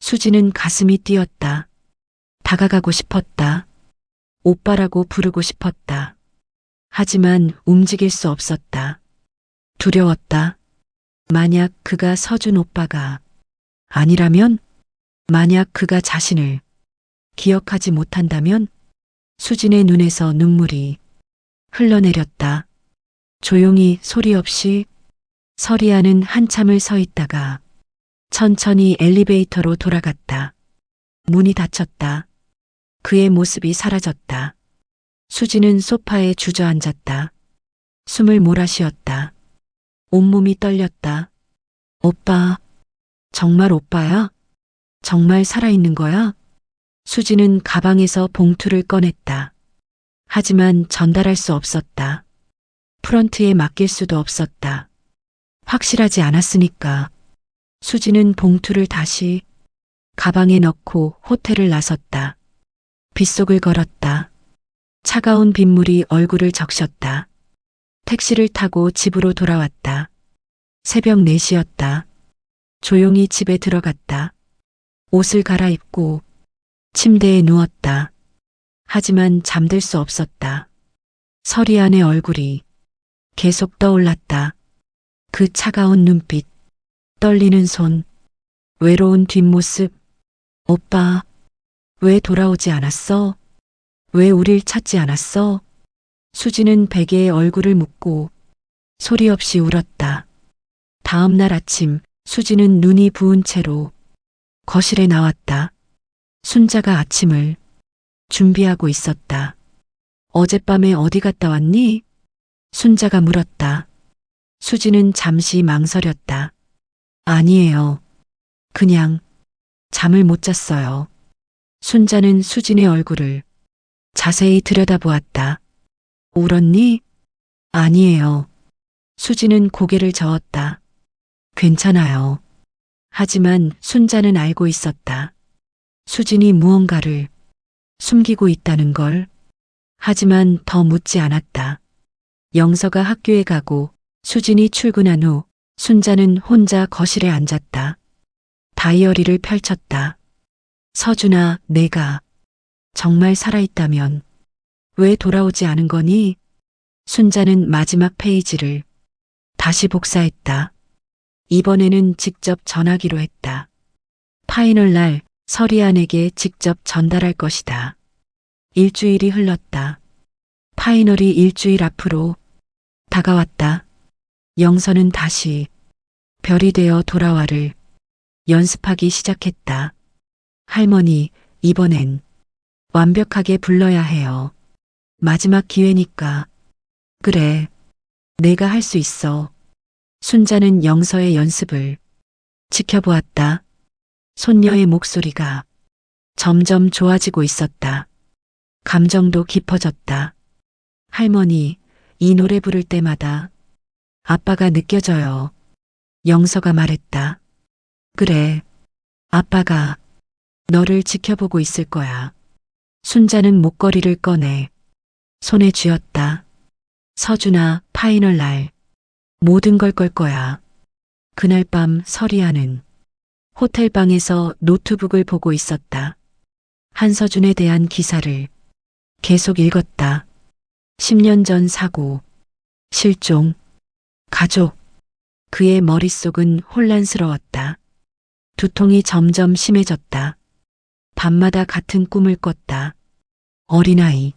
수지는 가슴이 뛰었다. 다가가고 싶었다. 오빠라고 부르고 싶었다. 하지만 움직일 수 없었다. 두려웠다. 만약 그가 서준 오빠가 아니라면? 만약 그가 자신을 기억하지 못한다면? 수진의 눈에서 눈물이 흘러내렸다. 조용히 소리 없이 서리안은 한참을 서 있다가 천천히 엘리베이터로 돌아갔다. 문이 닫혔다. 그의 모습이 사라졌다. 수지는 소파에 주저앉았다. 숨을 몰아쉬었다. 온몸이 떨렸다. 오빠, 정말 오빠야? 정말 살아있는 거야? 수지는 가방에서 봉투를 꺼냈다. 하지만 전달할 수 없었다. 프런트에 맡길 수도 없었다. 확실하지 않았으니까. 수지는 봉투를 다시 가방에 넣고 호텔을 나섰다. 빗속을 걸었다. 차가운 빗물이 얼굴을 적셨다. 택시를 타고 집으로 돌아왔다. 새벽 4시였다. 조용히 집에 들어갔다. 옷을 갈아입고 침대에 누웠다. 하지만 잠들 수 없었다. 서리안의 얼굴이 계속 떠올랐다. 그 차가운 눈빛, 떨리는 손, 외로운 뒷모습. 오빠, 왜 돌아오지 않았어? 왜 우릴 찾지 않았어? 수지는 베개에 얼굴을 묻고 소리 없이 울었다. 다음 날 아침 수지는 눈이 부은 채로 거실에 나왔다. 순자가 아침을 준비하고 있었다. 어젯밤에 어디 갔다 왔니? 순자가 물었다. 수지는 잠시 망설였다. 아니에요. 그냥 잠을 못 잤어요. 순자는 수진의 얼굴을 자세히 들여다보았다. 울었니? 아니에요. 수지는 고개를 저었다. 괜찮아요. 하지만 순자는 알고 있었다. 수진이 무언가를 숨기고 있다는 걸. 하지만 더 묻지 않았다. 영서가 학교에 가고 수진이 출근한 후 순자는 혼자 거실에 앉았다. 다이어리를 펼쳤다. 서준아, 내가 정말 살아있다면 왜 돌아오지 않은 거니? 순자는 마지막 페이지를 다시 복사했다. 이번에는 직접 전하기로 했다. 파이널 날 서리안에게 직접 전달할 것이다. 일주일이 흘렀다. 파이널이 일주일 앞으로 다가왔다. 영서는 다시 별이 되어 돌아와를 연습하기 시작했다. 할머니, 이번엔 완벽하게 불러야 해요. 마지막 기회니까. 그래, 내가 할 수 있어. 순자는 영서의 연습을 지켜보았다. 손녀의 목소리가 점점 좋아지고 있었다. 감정도 깊어졌다. 할머니, 이 노래 부를 때마다 아빠가 느껴져요. 영서가 말했다. 그래, 아빠가 너를 지켜보고 있을 거야. 순자는 목걸이를 꺼내 손에 쥐었다. 서준아, 파이널 날 모든 걸 걸 거야. 그날 밤 서리아는 호텔 방에서 노트북을 보고 있었다. 한서준에 대한 기사를 계속 읽었다. 10년 전 사고, 실종, 가족. 그의 머릿속은 혼란스러웠다. 두통이 점점 심해졌다. 밤마다 같은 꿈을 꿨다. 어린아이,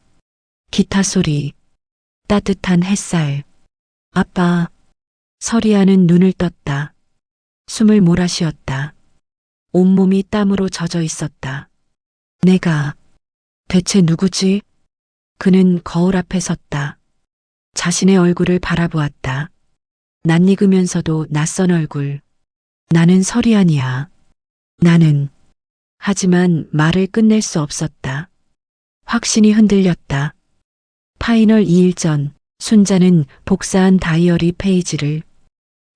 기타 소리, 따뜻한 햇살. 아빠. 서리아는 눈을 떴다. 숨을 몰아쉬었다. 온몸이 땀으로 젖어 있었다. 내가 대체 누구지? 그는 거울 앞에 섰다. 자신의 얼굴을 바라보았다. 낯익으면서도 낯선 얼굴. 나는 서리안이야. 나는. 하지만 말을 끝낼 수 없었다. 확신이 흔들렸다. 파이널 2일 전 순자는 복사한 다이어리 페이지를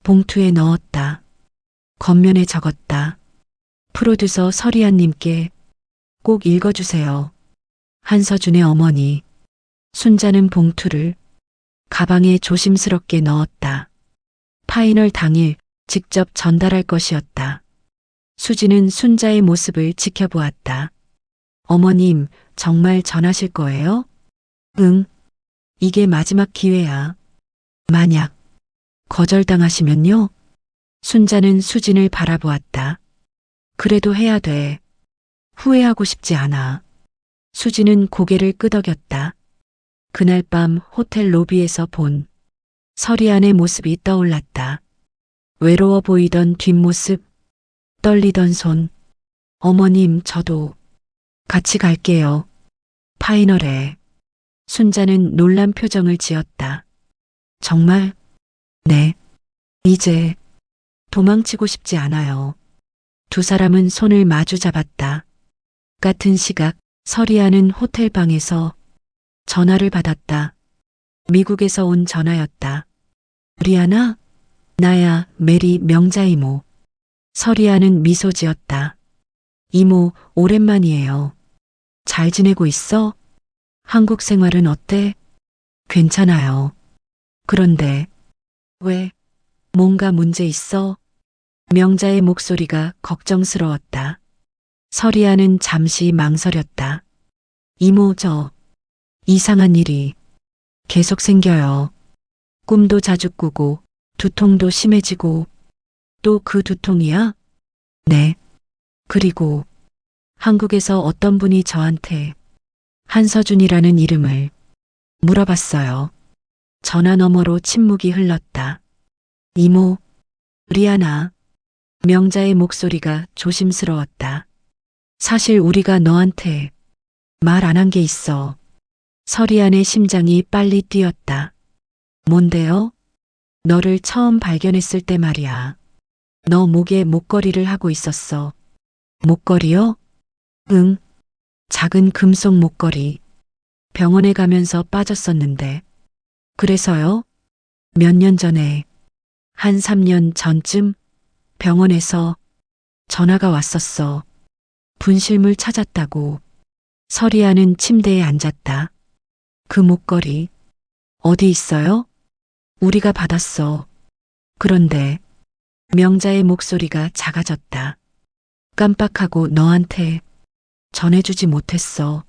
봉투에 넣었다. 겉면에 적었다. 프로듀서 서리안님께 꼭 읽어주세요. 한서준의 어머니. 순자는 봉투를 가방에 조심스럽게 넣었다. 파이널 당일 직접 전달할 것이었다. 수지는 순자의 모습을 지켜보았다. 어머님, 정말 전하실 거예요? 응. 이게 마지막 기회야. 만약 거절당하시면요? 순자는 수진을 바라보았다. 그래도 해야 돼. 후회하고 싶지 않아. 수진은 고개를 끄덕였다. 그날 밤 호텔 로비에서 본 서리안의 모습이 떠올랐다. 외로워 보이던 뒷모습, 떨리던 손. 어머님, 저도 같이 갈게요. 파이널에. 순자는 놀란 표정을 지었다. 정말? 네. 이제 도망치고 싶지 않아요. 두 사람은 손을 마주 잡았다. 같은 시각 서리아는 호텔 방에서 전화를 받았다. 미국에서 온 전화였다. 리아나? 나야, 메리 명자 이모. 서리아는 미소 지었다. 이모, 오랜만이에요. 잘 지내고 있어? 한국 생활은 어때? 괜찮아요. 그런데 왜? 뭔가 문제 있어? 명자의 목소리가 걱정스러웠다. 서리아는 잠시 망설였다. 이모, 저 이상한 일이 계속 생겨요. 꿈도 자주 꾸고 두통도 심해지고 또 그 두통이야? 네. 그리고 한국에서 어떤 분이 저한테 한서준이라는 이름을 물어봤어요. 전화 너머로 침묵이 흘렀다. 이모, 리아나. 명자의 목소리가 조심스러웠다. 사실 우리가 너한테 말 안 한 게 있어. 서리안의 심장이 빨리 뛰었다. 뭔데요? 너를 처음 발견했을 때 말이야. 너 목에 목걸이를 하고 있었어. 목걸이요? 응. 작은 금속 목걸이. 병원에 가면서 빠졌었는데. 그래서요? 몇 년 전에, 한 3년 전쯤 병원에서 전화가 왔었어. 분실물 찾았다고. 서리아는 침대에 앉았다. 그 목걸이 어디 있어요? 우리가 받았어. 그런데 명자의 목소리가 작아졌다. 깜빡하고 너한테 전해주지 못했어.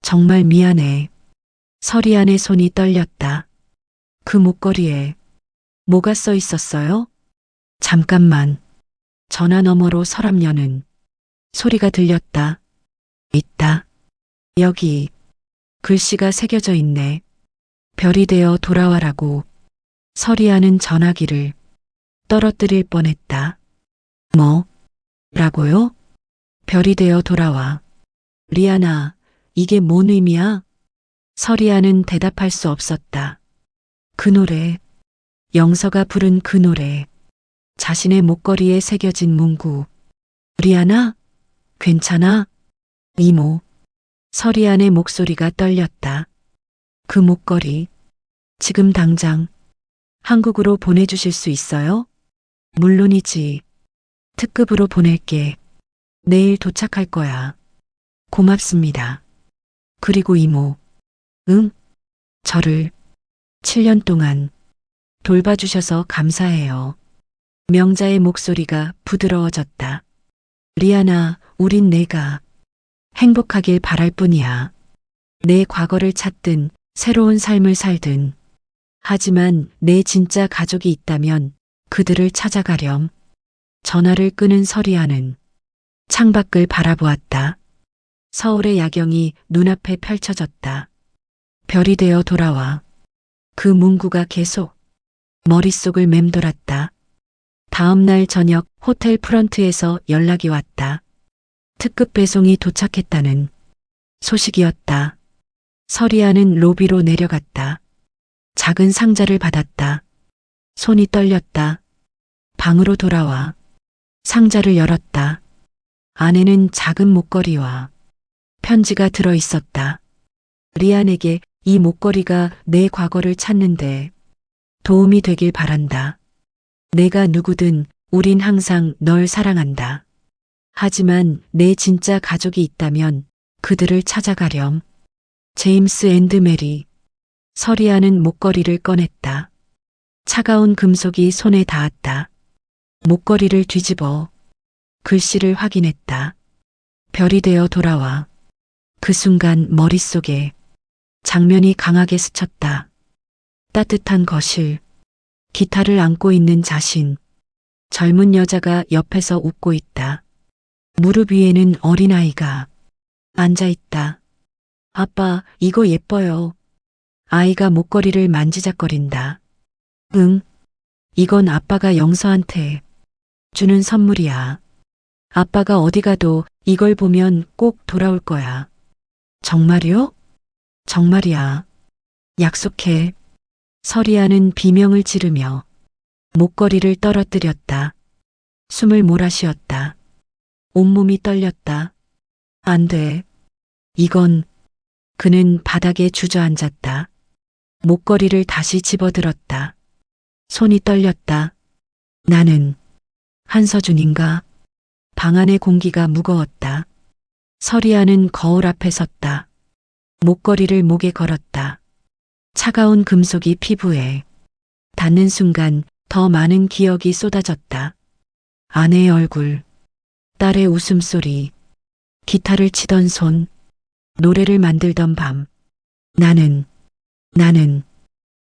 정말 미안해. 서리안의 손이 떨렸다. 그 목걸이에 뭐가 써 있었어요? 잠깐만. 전화 너머로 서랍여는 소리가 들렸다. 있다. 여기 글씨가 새겨져 있네. 별이 되어 돌아와라고. 서리아는 전화기를 떨어뜨릴 뻔했다. 뭐? 라고요? 별이 되어 돌아와. 리아나, 이게 뭔 의미야? 서리아는 대답할 수 없었다. 그 노래, 영서가 부른 그 노래, 자신의 목걸이에 새겨진 문구. 리아나? 괜찮아? 이모. 서리안의 목소리가 떨렸다. 그 목걸이, 지금 당장 한국으로 보내주실 수 있어요? 물론이지. 특급으로 보낼게. 내일 도착할 거야. 고맙습니다. 그리고 이모. 응? 저를 7년 동안 돌봐주셔서 감사해요. 명자의 목소리가 부드러워졌다. 리아나, 우린 내가 행복하길 바랄 뿐이야. 내 과거를 찾든 새로운 삶을 살든. 하지만 내 진짜 가족이 있다면 그들을 찾아가렴. 전화를 끄는 서리아는 창밖을 바라보았다. 서울의 야경이 눈앞에 펼쳐졌다. 별이 되어 돌아와. 그 문구가 계속 머릿속을 맴돌았다. 다음 날 저녁 호텔 프런트에서 연락이 왔다. 특급 배송이 도착했다는 소식이었다. 서리아는 로비로 내려갔다. 작은 상자를 받았다. 손이 떨렸다. 방으로 돌아와 상자를 열었다. 안에는 작은 목걸이와 편지가 들어 있었다. 리안에게 이 목걸이가 내 과거를 찾는데 도움이 되길 바란다. 내가 누구든 우린 항상 널 사랑한다. 하지만 내 진짜 가족이 있다면 그들을 찾아가렴. 제임스 앤드 메리. 서리아는 목걸이를 꺼냈다. 차가운 금속이 손에 닿았다. 목걸이를 뒤집어 글씨를 확인했다. 별이 되어 돌아와. 그 순간 머릿속에 장면이 강하게 스쳤다. 따뜻한 거실, 기타를 안고 있는 자신, 젊은 여자가 옆에서 웃고 있다. 무릎 위에는 어린아이가 앉아있다. 아빠, 이거 예뻐요. 아이가 목걸이를 만지작거린다. 응, 이건 아빠가 영서한테 주는 선물이야. 아빠가 어디 가도 이걸 보면 꼭 돌아올 거야. 정말이요? 정말이야. 약속해. 서리아는 비명을 지르며 목걸이를 떨어뜨렸다. 숨을 몰아쉬었다. 온몸이 떨렸다. 안 돼. 이건. 그는 바닥에 주저앉았다. 목걸이를 다시 집어들었다. 손이 떨렸다. 나는 한서준인가? 방 안의 공기가 무거웠다. 서리아는 거울 앞에 섰다. 목걸이를 목에 걸었다. 차가운 금속이 피부에 닿는 순간 더 많은 기억이 쏟아졌다. 아내의 얼굴, 딸의 웃음소리, 기타를 치던 손, 노래를 만들던 밤. 나는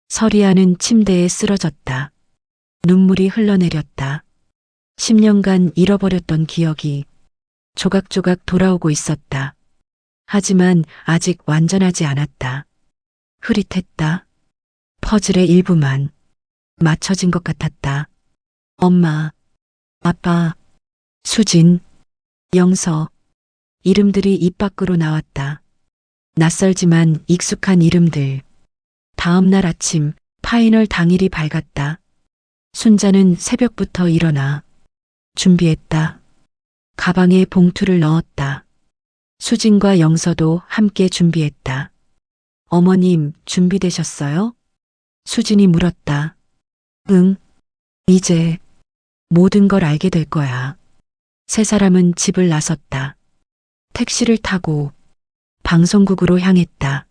서리아는 침대에 쓰러졌다. 눈물이 흘러내렸다. 10년간 잃어버렸던 기억이 조각조각 돌아오고 있었다. 하지만 아직 완전하지 않았다. 흐릿했다. 퍼즐의 일부만 맞춰진 것 같았다. 엄마, 아빠, 수진, 영서, 이름들이 입 밖으로 나왔다. 낯설지만 익숙한 이름들. 다음 날 아침 파이널 당일이 밝았다. 순자는 새벽부터 일어나 준비했다. 가방에 봉투를 넣었다. 수진과 영서도 함께 준비했다. 어머님, 준비되셨어요? 수진이 물었다. 응, 이제 모든 걸 알게 될 거야. 세 사람은 집을 나섰다. 택시를 타고 방송국으로 향했다.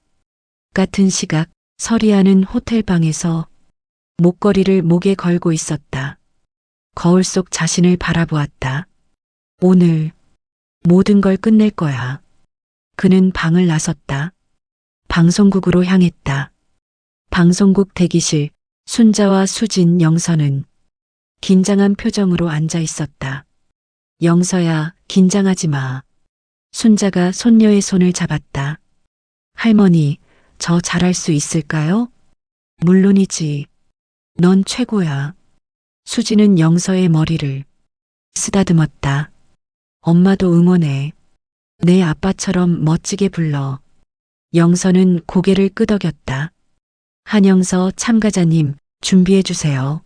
같은 시각 서리아는 호텔방에서 목걸이를 목에 걸고 있었다. 거울 속 자신을 바라보았다. 오늘 모든 걸 끝낼 거야. 그는 방을 나섰다. 방송국으로 향했다. 방송국 대기실, 순자와 수진, 영서는 긴장한 표정으로 앉아 있었다. 영서야, 긴장하지 마. 순자가 손녀의 손을 잡았다. 할머니, 저 잘할 수 있을까요? 물론이지. 넌 최고야. 수지는 영서의 머리를 쓰다듬었다. 엄마도 응원해. 내 아빠처럼 멋지게 불러. 영서는 고개를 끄덕였다. 한영서 참가자님, 준비해주세요.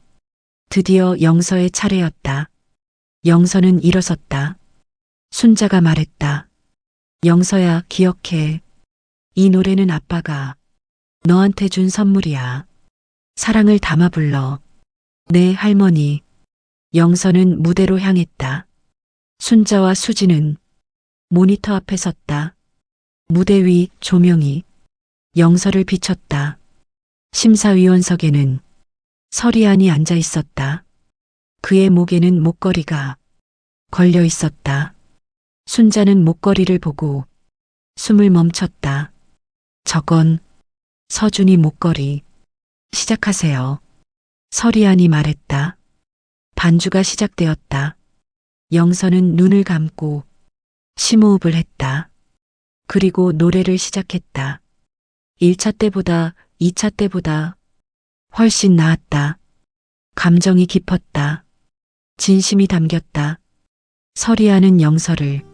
드디어 영서의 차례였다. 영서는 일어섰다. 순자가 말했다. 영서야, 기억해. 이 노래는 아빠가 너한테 준 선물이야. 사랑을 담아 불러. 네, 할머니. 영서는 무대로 향했다. 순자와 수지는 모니터 앞에 섰다. 무대 위 조명이 영서를 비췄다. 심사위원석에는 서리안이 앉아 있었다. 그의 목에는 목걸이가 걸려 있었다. 순자는 목걸이를 보고 숨을 멈췄다. 저건 서준이 목걸이. 시작하세요. 서리안이 말했다. 반주가 시작되었다. 영서는 눈을 감고 심호흡을 했다. 그리고 노래를 시작했다. 1차 때보다 2차 때보다 훨씬 나았다. 감정이 깊었다. 진심이 담겼다. 서리아는 영서를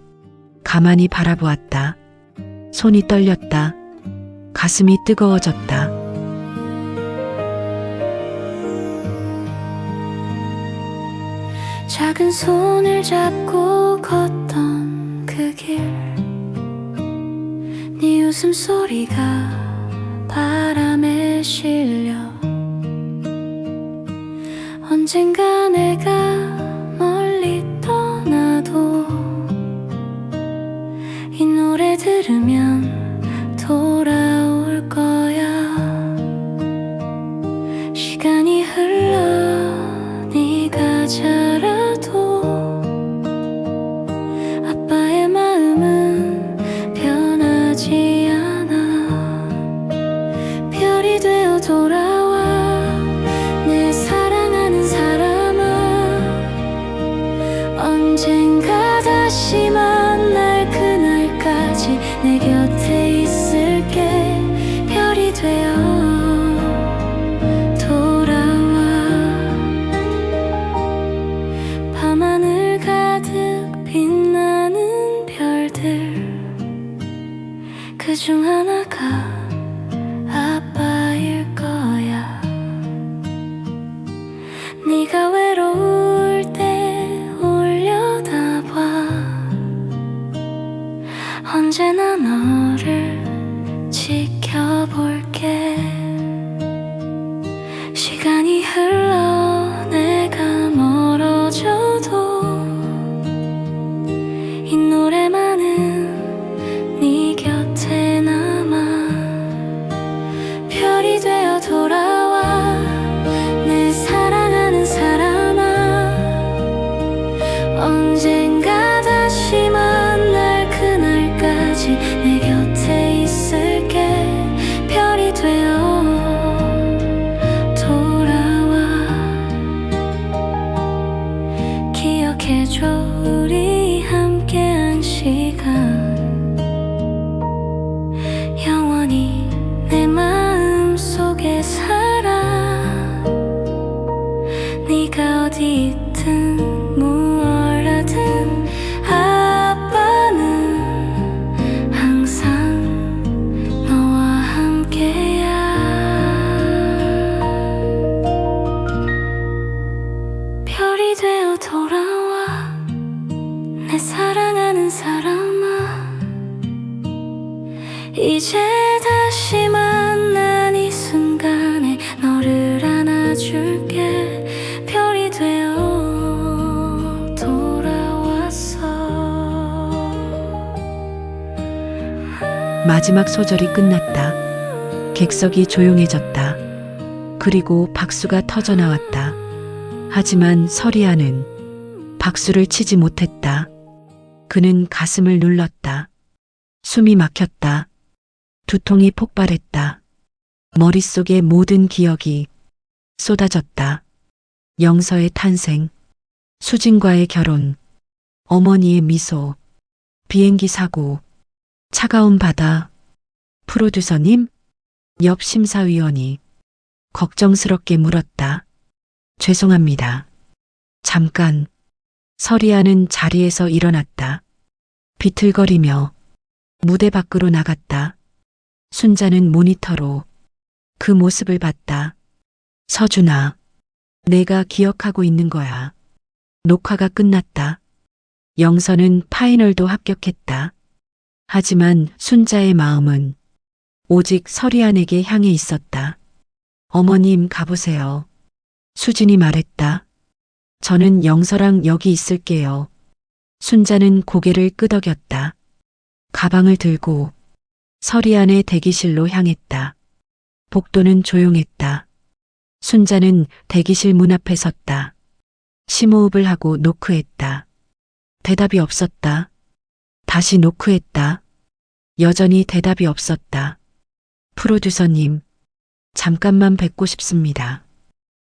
가만히 바라보았다. 손이 떨렸다. 가슴이 뜨거워졌다. 작은 손을 잡고 걷던 그 길, 네 웃음소리가 바람에 실려 언젠가 내가 멀리 떠나도 이 노래 들으면 돌아올 거야. 시간이 흘러 네가 자라도 아빠의 마음은 변하지 않아. 별이 되어 돌아와 내 사랑하는 사람아. 언젠가 다시 만날 그날까지 내 곁에 있을게. 별이 되어 밤하늘 가득 빛나는 별들, 그중 하나가 아빠일 거야. 네가 외로울 때 올려다봐. 언제나 너를 지켜볼게. 시간이 흘러 내가 멀어져도 이 노래만은 네 곁에 남아. 말해줘 우리 함께한 시간 영원히 내 마음 속에 살아 네가 어디 있든 무얼 하든 아빠는 항상 너와 함께야 별이 되어 돌아와 내 사랑하는 사람아 이제 다시 만난 이 순간에 너를 안아줄게 별이 되어 돌아왔어 마지막 소절이 끝났다. 객석이 조용해졌다. 그리고 박수가 터져 나왔다. 하지만 서리아는 박수를 치지 못했다. 그는 가슴을 눌렀다. 숨이 막혔다. 두통이 폭발했다. 머릿속의 모든 기억이 쏟아졌다. 영서의 탄생, 수진과의 결혼, 어머니의 미소, 비행기 사고, 차가운 바다, 프로듀서님, 옆 심사위원이 걱정스럽게 물었다. 죄송합니다. 잠깐. 서리아는 자리에서 일어났다. 비틀거리며 무대 밖으로 나갔다. 순자는 모니터로 그 모습을 봤다. 서준아, 내가 기억하고 있는 거야. 녹화가 끝났다. 영서는 파이널도 합격했다. 하지만 순자의 마음은 오직 서리안에게 향해 있었다. 어머님 가보세요. 수진이 말했다. 저는 영서랑 여기 있을게요. 순자는 고개를 끄덕였다. 가방을 들고 서리안의 대기실로 향했다. 복도는 조용했다. 순자는 대기실 문 앞에 섰다. 심호흡을 하고 노크했다. 대답이 없었다. 다시 노크했다. 여전히 대답이 없었다. 프로듀서님, 잠깐만 뵙고 싶습니다.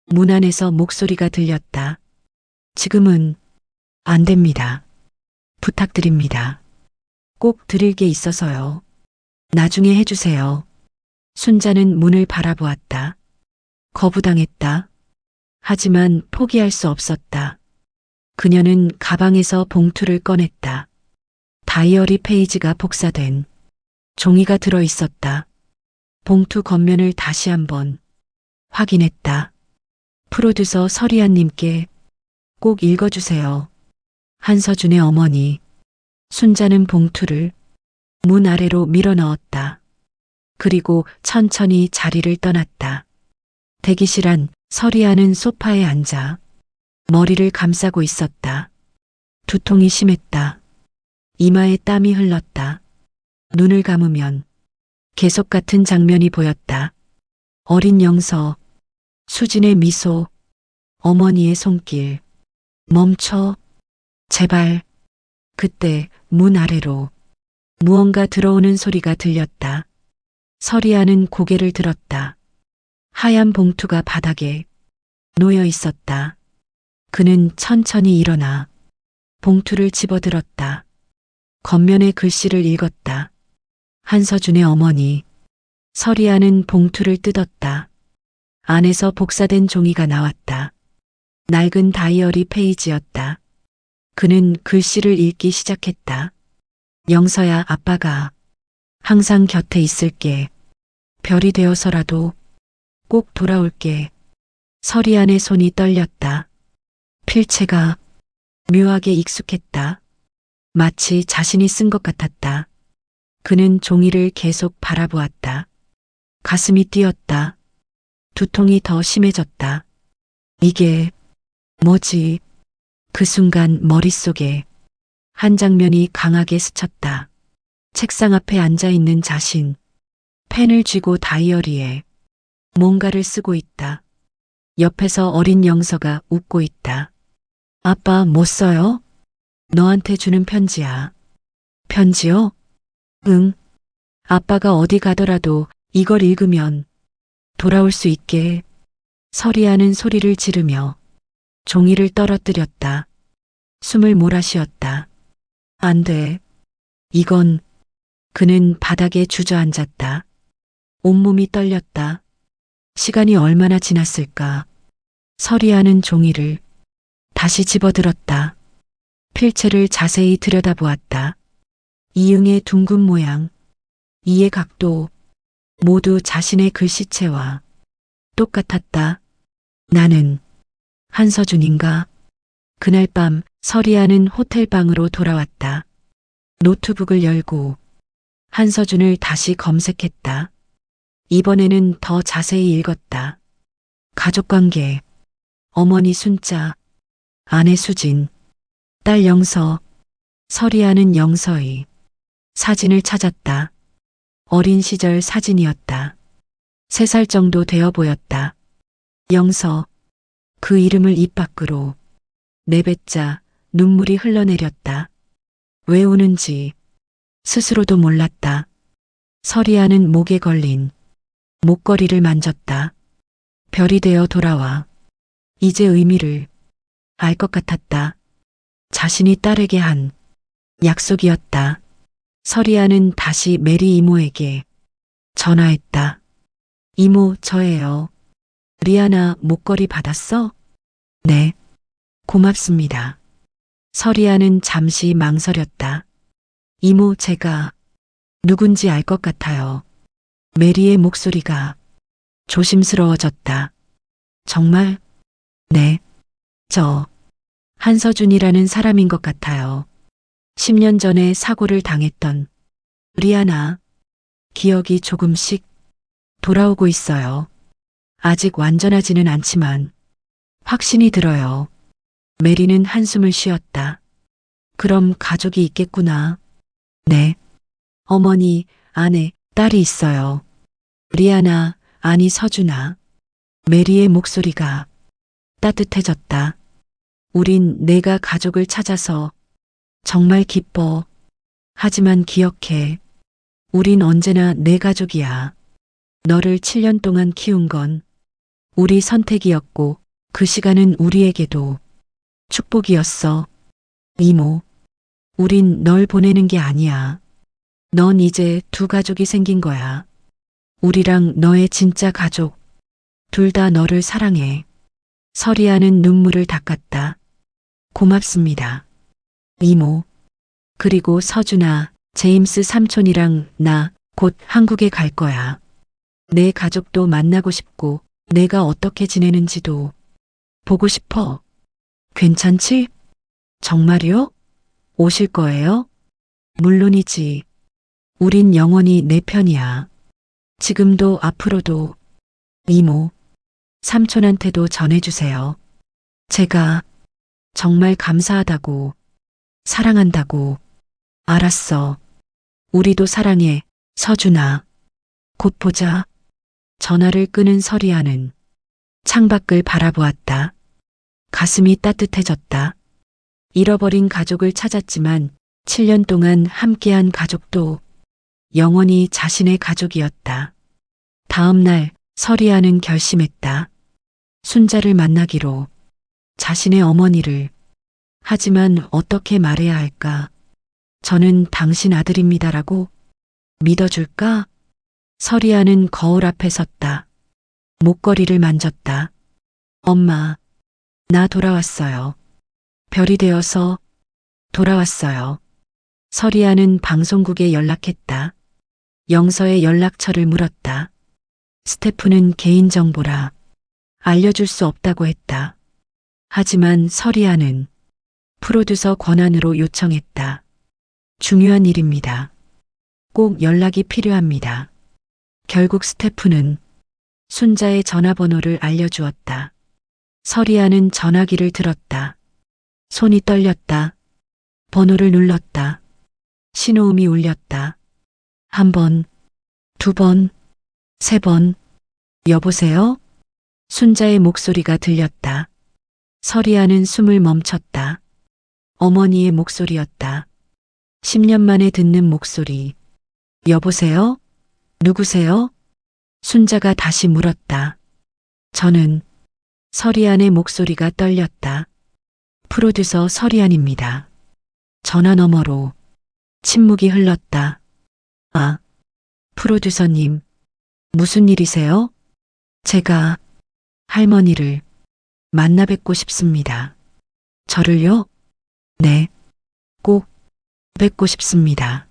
문 안에서 목소리가 들렸다. 지금은 안 됩니다. 부탁드립니다. 꼭 드릴 게 있어서요. 나중에 해주세요. 순자는 문을 바라보았다. 거부당했다. 하지만 포기할 수 없었다. 그녀는 가방에서 봉투를 꺼냈다. 다이어리 페이지가 복사된 종이가 들어 있었다. 봉투 겉면을 다시 한번 확인했다. 프로듀서 서리안님께 꼭 읽어주세요. 한서준의 어머니. 순자는 봉투를 문 아래로 밀어 넣었다. 그리고 천천히 자리를 떠났다. 대기실 안 서리안은 소파에 앉아 머리를 감싸고 있었다. 두통이 심했다. 이마에 땀이 흘렀다. 눈을 감으면 계속 같은 장면이 보였다. 어린 영서, 수진의 미소, 어머니의 손길. 멈춰. 제발. 그때 문 아래로 무언가 들어오는 소리가 들렸다. 서리아는 고개를 들었다. 하얀 봉투가 바닥에 놓여 있었다. 그는 천천히 일어나 봉투를 집어들었다. 겉면의 글씨를 읽었다. 한서준의 어머니. 서리아는 봉투를 뜯었다. 안에서 복사된 종이가 나왔다. 낡은 다이어리 페이지였다. 그는 글씨를 읽기 시작했다. 영서야, 아빠가 항상 곁에 있을게. 별이 되어서라도 꼭 돌아올게. 서리안의 손이 떨렸다. 필체가 묘하게 익숙했다. 마치 자신이 쓴 것 같았다. 그는 종이를 계속 바라보았다. 가슴이 뛰었다. 두통이 더 심해졌다. 이게 뭐지? 그 순간 머릿속에 한 장면이 강하게 스쳤다. 책상 앞에 앉아 있는 자신. 펜을 쥐고 다이어리에 뭔가를 쓰고 있다. 옆에서 어린 영서가 웃고 있다. 아빠 못 써요? 너한테 주는 편지야. 편지요? 응. 아빠가 어디 가더라도 이걸 읽으면 돌아올 수 있게. 서리아는 소리를 지르며 종이를 떨어뜨렸다. 숨을 몰아쉬었다. 안 돼. 이건. 그는 바닥에 주저앉았다. 온몸이 떨렸다. 시간이 얼마나 지났을까. 서리하는 종이를 다시 집어들었다. 필체를 자세히 들여다보았다. 이응의 둥근 모양, 이의 각도, 모두 자신의 글씨체와 똑같았다. 나는 한서준인가? 그날 밤 서리아는 호텔방으로 돌아왔다. 노트북을 열고 한서준을 다시 검색했다. 이번에는 더 자세히 읽었다. 가족관계, 어머니 순자, 아내 수진, 딸 영서, 서리아는 영서의 사진을 찾았다. 어린 시절 사진이었다. 3살 정도 되어 보였다. 영서, 그 이름을 입 밖으로 내뱉자 눈물이 흘러내렸다. 왜 우는지 스스로도 몰랐다. 서리아는 목에 걸린 목걸이를 만졌다. 별이 되어 돌아와. 이제 의미를 알 것 같았다. 자신이 딸에게 한 약속이었다. 서리아는 다시 메리 이모에게 전화했다. 이모, 저예요. 리아나 목걸이 받았어? 네. 고맙습니다. 서리아는 잠시 망설였다. 이모, 제가 누군지 알 것 같아요. 메리의 목소리가 조심스러워졌다. 정말? 네. 저 한서준이라는 사람인 것 같아요. 10년 전에 사고를 당했던 리아나. 기억이 조금씩 돌아오고 있어요. 아직 완전하지는 않지만 확신이 들어요. 메리는 한숨을 쉬었다. 그럼 가족이 있겠구나. 네. 어머니, 아내, 딸이 있어요. 리아나, 아니 서준아. 메리의 목소리가 따뜻해졌다. 우린 내가 가족을 찾아서 정말 기뻐. 하지만 기억해. 우린 언제나 내 가족이야. 너를 7년 동안 키운 건 우리 선택이었고 그 시간은 우리에게도 축복이었어. 이모, 우린 널 보내는 게 아니야. 넌 이제 2 가족이 생긴 거야. 우리랑 너의 진짜 가족. 둘 다 너를 사랑해. 서리아는 눈물을 닦았다. 고맙습니다. 이모. 그리고 서준아, 제임스 삼촌이랑 나 곧 한국에 갈 거야. 내 가족도 만나고 싶고 내가 어떻게 지내는지도 보고 싶어. 괜찮지? 정말요? 오실 거예요? 물론이지. 우린 영원히 내 편이야. 지금도 앞으로도. 이모, 삼촌한테도 전해주세요. 제가 정말 감사하다고, 사랑한다고. 알았어. 우리도 사랑해, 서준아. 곧 보자. 전화를 끊은 서리아는 창밖을 바라보았다. 가슴이 따뜻해졌다. 잃어버린 가족을 찾았지만 7년 동안 함께한 가족도 영원히 자신의 가족이었다. 다음 날 서리아는 결심했다. 순자를 만나기로. 자신의 어머니를. 하지만 어떻게 말해야 할까? 저는 당신 아들입니다라고 믿어줄까? 서리아는 거울 앞에 섰다. 목걸이를 만졌다. 엄마, 나 돌아왔어요. 별이 되어서 돌아왔어요. 서리아는 방송국에 연락했다. 영서의 연락처를 물었다. 스태프는 개인정보라 알려줄 수 없다고 했다. 하지만 서리아는 프로듀서 권한으로 요청했다. 중요한 일입니다. 꼭 연락이 필요합니다. 결국 스태프는 순자의 전화번호를 알려주었다. 서리아는 전화기를 들었다. 손이 떨렸다. 번호를 눌렀다. 신호음이 울렸다. 1번, 2번, 3번. 여보세요? 순자의 목소리가 들렸다. 서리아는 숨을 멈췄다. 어머니의 목소리였다. 10년 만에 듣는 목소리. 여보세요? 누구세요? 순자가 다시 물었다. 저는. 서리안의 목소리가 떨렸다. 프로듀서 서리안입니다. 전화 너머로 침묵이 흘렀다. 아, 프로듀서님, 무슨 일이세요? 제가 할머니를 만나 뵙고 싶습니다. 저를요? 네, 꼭 뵙고 싶습니다.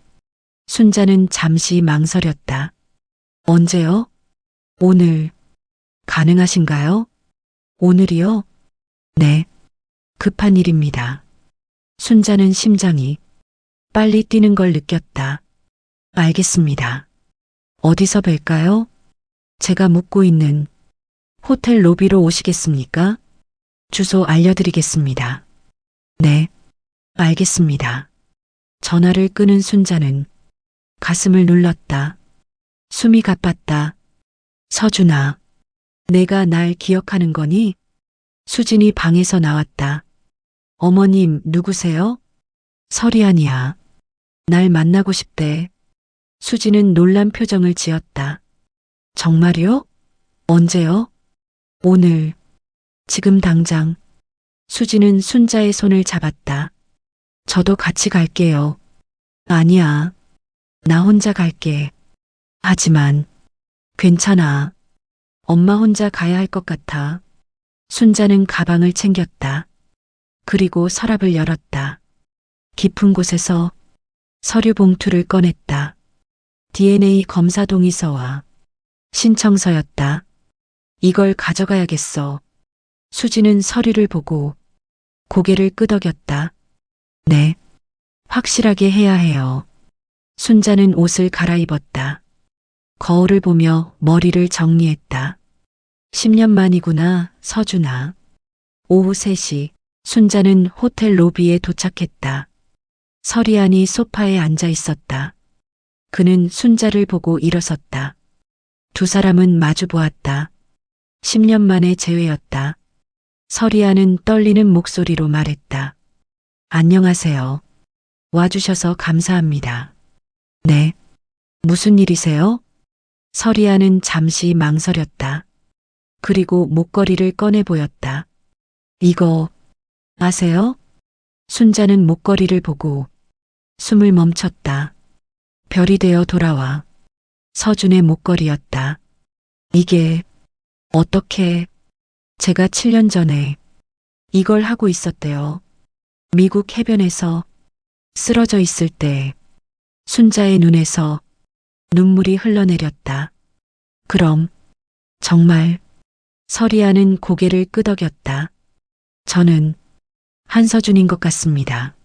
순자는 잠시 망설였다. 언제요? 오늘 가능하신가요? 오늘이요? 네, 급한 일입니다. 순자는 심장이 빨리 뛰는 걸 느꼈다. 알겠습니다. 어디서 뵐까요? 제가 묵고 있는 호텔 로비로 오시겠습니까? 주소 알려드리겠습니다. 네, 알겠습니다. 전화를 끊은 순자는 가슴을 눌렀다. 숨이 가빴다. 서준아, 내가 날 기억하는 거니? 수진이 방에서 나왔다. 어머님, 누구세요? 서리안이야. 날 만나고 싶대. 수진은 놀란 표정을 지었다. 정말요? 언제요? 오늘. 지금 당장. 수진은 순자의 손을 잡았다. 저도 같이 갈게요. 아니야. 나 혼자 갈게. 하지만 괜찮아. 엄마 혼자 가야 할 것 같아. 순자는 가방을 챙겼다. 그리고 서랍을 열었다. 깊은 곳에서 서류 봉투를 꺼냈다. DNA 검사 동의서와 신청서였다. 이걸 가져가야겠어. 수지는 서류를 보고 고개를 끄덕였다. 네, 확실하게 해야 해요. 순자는 옷을 갈아입었다. 거울을 보며 머리를 정리했다. 10년 만이구나, 서준아. 오후 3시, 순자는 호텔 로비에 도착했다. 서리안이 소파에 앉아 있었다. 그는 순자를 보고 일어섰다. 두 사람은 마주 보았다. 10년 만의 재회였다. 서리안은 떨리는 목소리로 말했다. 안녕하세요. 와주셔서 감사합니다. 네. 무슨 일이세요? 서리안은 잠시 망설였다. 그리고 목걸이를 꺼내 보였다. 이거 아세요? 순자는 목걸이를 보고 숨을 멈췄다. 별이 되어 돌아와. 서준의 목걸이였다. 이게 어떻게 제가 7년 전에 이걸 하고 있었대요. 미국 해변에서 쓰러져 있을 때 순자의 눈에서 눈물이 흘러내렸다. 그럼 정말 서리안은 고개를 끄덕였다. 저는 한서준인 것 같습니다.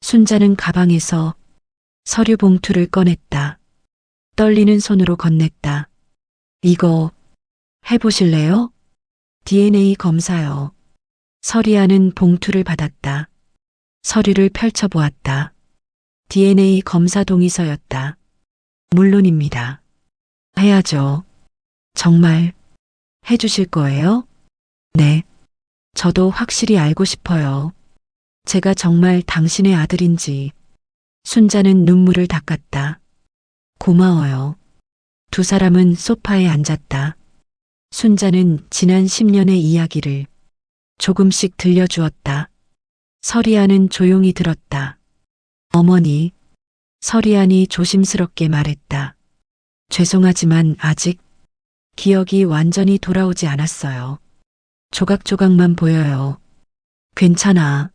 순자는 가방에서 서류 봉투를 꺼냈다. 떨리는 손으로 건넸다. 이거 해보실래요? DNA 검사요. 서리안은 봉투를 받았다. 서류를 펼쳐보았다. DNA 검사 동의서였다. 물론입니다. 해야죠. 정말 해주실 거예요? 네. 저도 확실히 알고 싶어요. 제가 정말 당신의 아들인지. 순자는 눈물을 닦았다. 고마워요. 두 사람은 소파에 앉았다. 순자는 지난 10년의 이야기를 조금씩 들려주었다. 서리안은 조용히 들었다. 어머니, 서리안이 조심스럽게 말했다. 죄송하지만 아직 기억이 완전히 돌아오지 않았어요. 조각조각만 보여요. 괜찮아.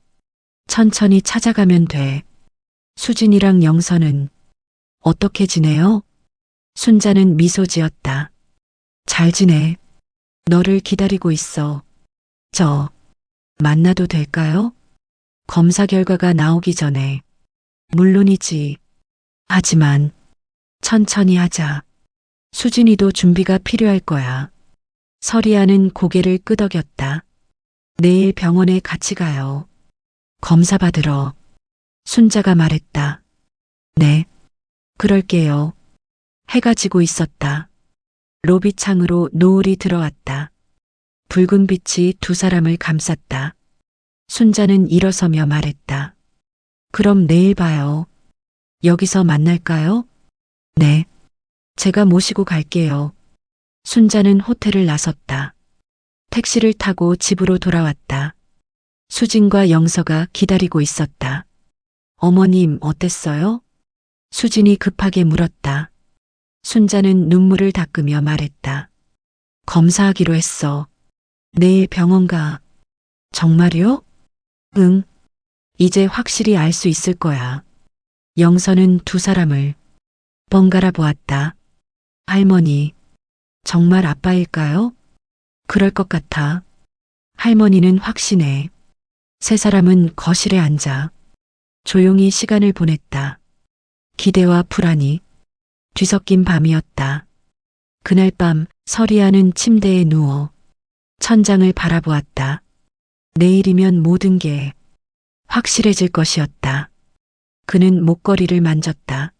천천히 찾아가면 돼. 수진이랑 영선은 어떻게 지내요? 순자는 미소 지었다. 잘 지내. 너를 기다리고 있어. 저 만나도 될까요? 검사 결과가 나오기 전에. 물론이지. 하지만 천천히 하자. 수진이도 준비가 필요할 거야. 서리안은 고개를 끄덕였다. 내일 병원에 같이 가요. 검사 받으러. 순자가 말했다. 네, 그럴게요. 해가 지고 있었다. 로비 창으로 노을이 들어왔다. 붉은 빛이 두 사람을 감쌌다. 순자는 일어서며 말했다. 그럼 내일 봐요. 여기서 만날까요? 네, 제가 모시고 갈게요. 순자는 호텔을 나섰다. 택시를 타고 집으로 돌아왔다. 수진과 영서가 기다리고 있었다. 어머님, 어땠어요? 수진이 급하게 물었다. 순자는 눈물을 닦으며 말했다. 검사하기로 했어. 내일 병원 가. 정말요? 응. 이제 확실히 알 수 있을 거야. 영서는 두 사람을 번갈아 보았다. 할머니, 정말 아빠일까요? 그럴 것 같아. 할머니는 확신해. 세 사람은 거실에 앉아 조용히 시간을 보냈다. 기대와 불안이 뒤섞인 밤이었다. 그날 밤 서리아는 침대에 누워 천장을 바라보았다. 내일이면 모든 게 확실해질 것이었다. 그는 목걸이를 만졌다.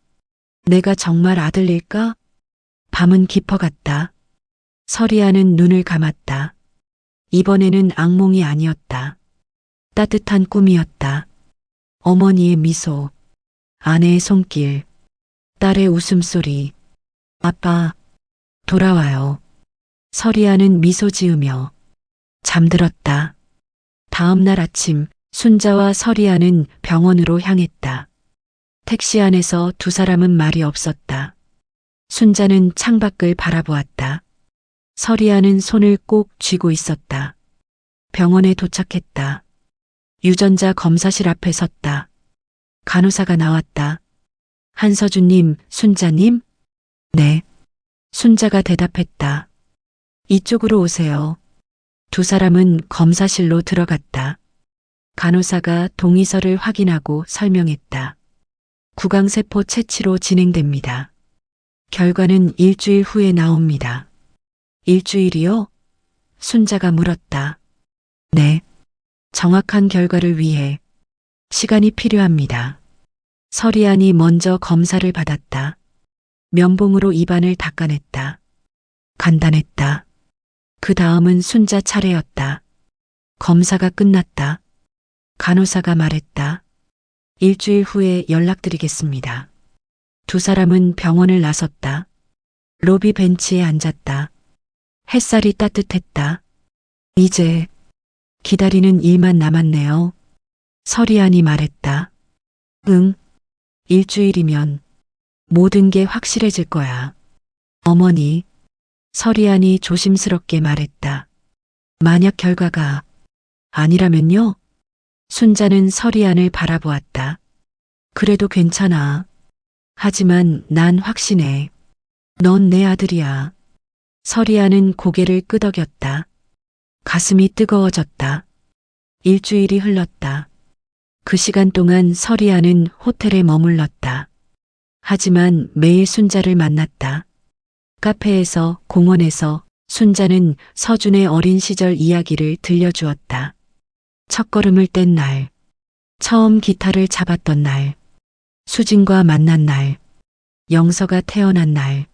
내가 정말 아들일까? 밤은 깊어갔다. 서리아는 눈을 감았다. 이번에는 악몽이 아니었다. 따뜻한 꿈이었다. 어머니의 미소, 아내의 손길, 딸의 웃음소리. 아빠, 돌아와요. 서리아는 미소 지으며 잠들었다. 다음 날 아침 순자와 서리아는 병원으로 향했다. 택시 안에서 두 사람은 말이 없었다. 순자는 창밖을 바라보았다. 서리아는 손을 꼭 쥐고 있었다. 병원에 도착했다. 유전자 검사실 앞에 섰다. 간호사가 나왔다. 한서준님, 순자님? 네. 순자가 대답했다. 이쪽으로 오세요. 두 사람은 검사실로 들어갔다. 간호사가 동의서를 확인하고 설명했다. 구강세포 채취로 진행됩니다. 결과는 일주일 후에 나옵니다. 일주일이요? 순자가 물었다. 네. 정확한 결과를 위해 시간이 필요합니다. 서리안이 먼저 검사를 받았다. 면봉으로 입안을 닦아냈다. 간단했다. 그 다음은 순자 차례였다. 검사가 끝났다. 간호사가 말했다. 일주일 후에 연락드리겠습니다. 두 사람은 병원을 나섰다. 로비 벤치에 앉았다. 햇살이 따뜻했다. 이제 기다리는 일만 남았네요. 서리안이 말했다. 응. 일주일이면 모든 게 확실해질 거야. 어머니, 서리안이 조심스럽게 말했다. 만약 결과가 아니라면요? 순자는 서리안을 바라보았다. 그래도 괜찮아. 하지만 난 확신해. 넌 내 아들이야. 서리안은 고개를 끄덕였다. 가슴이 뜨거워졌다. 일주일이 흘렀다. 그 시간 동안 서리안은 호텔에 머물렀다. 하지만 매일 순자를 만났다. 카페에서, 공원에서 순자는 서준의 어린 시절 이야기를 들려주었다. 첫걸음을 뗀 날, 처음 기타를 잡았던 날, 수진과 만난 날, 영서가 태어난 날.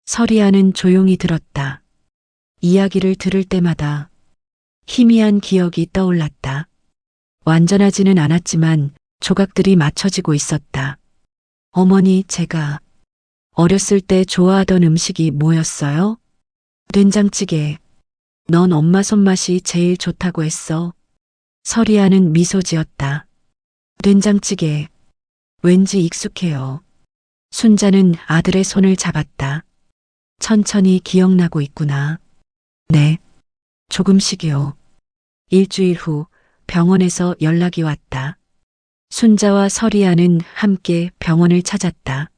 서리아는 조용히 들었다. 이야기를 들을 때마다 희미한 기억이 떠올랐다. 완전하지는 않았지만 조각들이 맞춰지고 있었다. 어머니, 제가 어렸을 때 좋아하던 음식이 뭐였어요? 된장찌개. 넌 엄마 손맛이 제일 좋다고 했어. 서리아는 미소 지었다. 된장찌개. 왠지 익숙해요. 순자는 아들의 손을 잡았다. 천천히 기억나고 있구나. 네. 조금씩이요. 일주일 후 병원에서 연락이 왔다. 순자와 서리아는 함께 병원을 찾았다.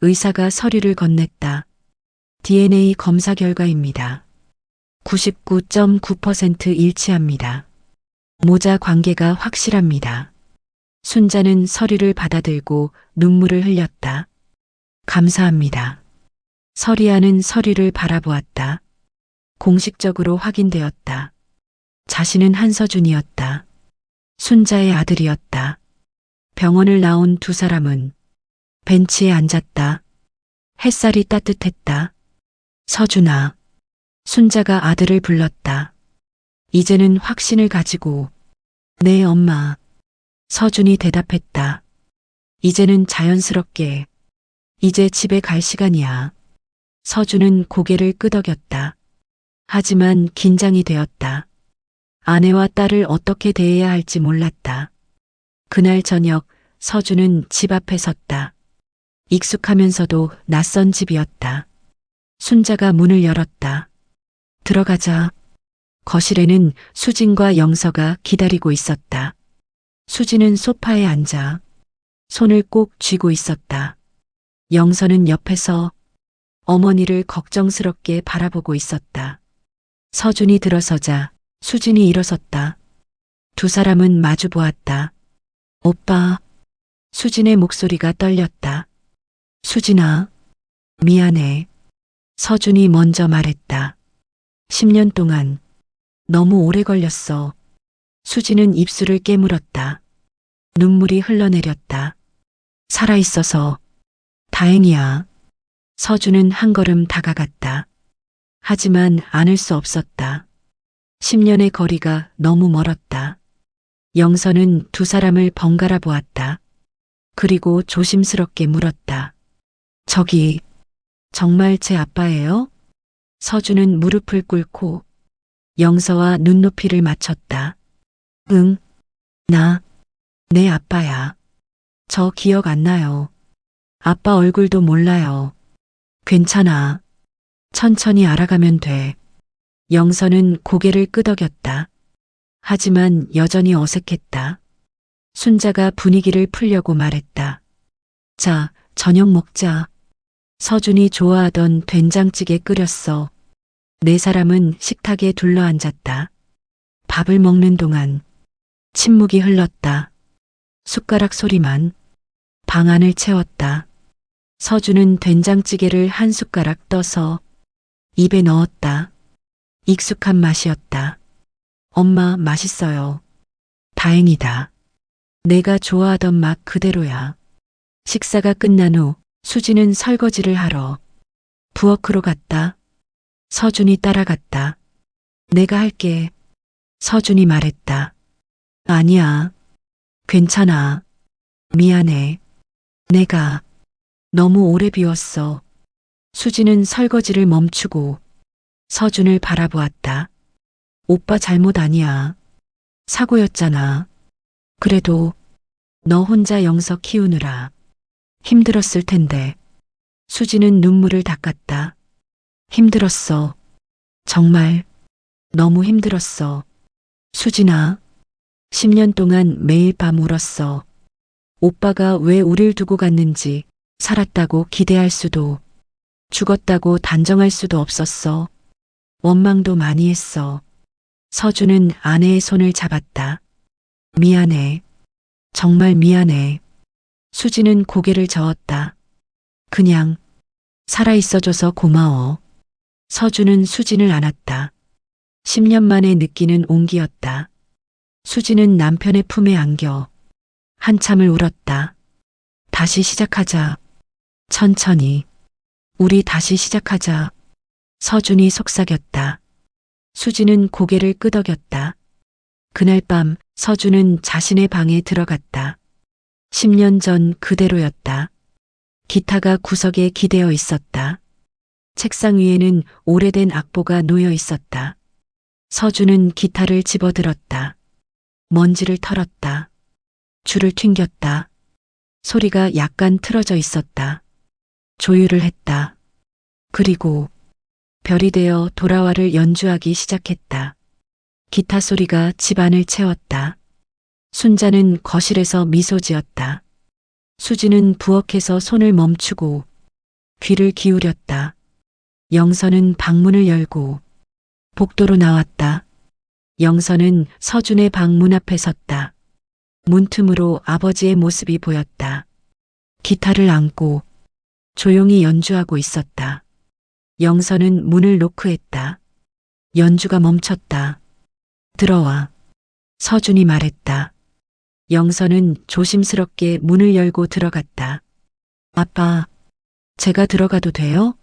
의사가 서류를 건넸다. DNA 검사 결과입니다. 99.9% 일치합니다. 모자 관계가 확실합니다. 순자는 서류를 받아들고 눈물을 흘렸다. 감사합니다. 서리아는 서류를 바라보았다. 공식적으로 확인되었다. 자신은 한서준이었다. 순자의 아들이었다. 병원을 나온 두 사람은 벤치에 앉았다. 햇살이 따뜻했다. 서준아. 순자가 아들을 불렀다. 이제는 확신을 가지고. 네, 엄마. 서준이 대답했다. 이제는 자연스럽게. 이제 집에 갈 시간이야. 서준은 고개를 끄덕였다. 하지만 긴장이 되었다. 아내와 딸을 어떻게 대해야 할지 몰랐다. 그날 저녁 서준은 집 앞에 섰다. 익숙하면서도 낯선 집이었다. 순자가 문을 열었다. 들어가자. 거실에는 수진과 영서가 기다리고 있었다. 수진은 소파에 앉아 손을 꼭 쥐고 있었다. 영서는 옆에서 어머니를 걱정스럽게 바라보고 있었다. 서준이 들어서자 수진이 일어섰다. 두 사람은 마주 보았다. 오빠. 수진의 목소리가 떨렸다. 수진아, 미안해. 서준이 먼저 말했다. 10년 동안 너무 오래 걸렸어. 수진은 입술을 깨물었다. 눈물이 흘러내렸다. 살아있어서 다행이야. 서준은 한 걸음 다가갔다. 하지만 안을 수 없었다. 10년의 거리가 너무 멀었다. 영서는 두 사람을 번갈아 보았다. 그리고 조심스럽게 물었다. 저기, 정말 제 아빠예요? 서준은 무릎을 꿇고 영서와 눈높이를 맞췄다. 응, 내 아빠야. 저 기억 안 나요. 아빠 얼굴도 몰라요. 괜찮아. 천천히 알아가면 돼. 영서는 고개를 끄덕였다. 하지만 여전히 어색했다. 순자가 분위기를 풀려고 말했다. 자, 저녁 먹자. 서준이 좋아하던 된장찌개 끓였어. 네 사람은 식탁에 둘러앉았다. 밥을 먹는 동안 침묵이 흘렀다. 숟가락 소리만 방 안을 채웠다. 서준은 된장찌개를 한 숟가락 떠서 입에 넣었다. 익숙한 맛이었다. 엄마, 맛있어요. 다행이다. 내가 좋아하던 맛 그대로야. 식사가 끝난 후 수지는 설거지를 하러 부엌으로 갔다. 서준이 따라갔다. 내가 할게. 서준이 말했다. 아니야. 괜찮아. 미안해. 내가 너무 오래 비웠어. 수지는 설거지를 멈추고 서준을 바라보았다. 오빠 잘못 아니야. 사고였잖아. 그래도 너 혼자 영서 키우느라 힘들었을 텐데. 수지는 눈물을 닦았다. 힘들었어. 정말 너무 힘들었어. 수진아, 10년 동안 매일 밤 울었어. 오빠가 왜 우릴 두고 갔는지 살았다고 기대할 수도, 죽었다고 단정할 수도 없었어. 원망도 많이 했어. 서준은 아내의 손을 잡았다. 미안해. 정말 미안해. 수지는 고개를 저었다. 그냥 살아있어줘서 고마워. 서준은 수진을 안았다. 10년 만에 느끼는 온기였다. 수지는 남편의 품에 안겨 한참을 울었다. 다시 시작하자. 천천히. 우리 다시 시작하자. 서준이 속삭였다. 수지는 고개를 끄덕였다. 그날 밤 서준은 자신의 방에 들어갔다. 10년 전 그대로였다. 기타가 구석에 기대어 있었다. 책상 위에는 오래된 악보가 놓여 있었다. 서준은 기타를 집어들었다. 먼지를 털었다. 줄을 튕겼다. 소리가 약간 틀어져 있었다. 조율을 했다. 그리고 별이 되어 돌아와를 연주하기 시작했다. 기타 소리가 집안을 채웠다. 순자는 거실에서 미소 지었다. 수지는 부엌에서 손을 멈추고 귀를 기울였다. 영서는 방문을 열고 복도로 나왔다. 영서는 서준의 방 문 앞에 섰다. 문틈으로 아버지의 모습이 보였다. 기타를 안고 조용히 연주하고 있었다. 영서는 문을 노크했다. 연주가 멈췄다. 들어와. 서준이 말했다. 영서는 조심스럽게 문을 열고 들어갔다. 아빠, 제가 들어가도 돼요?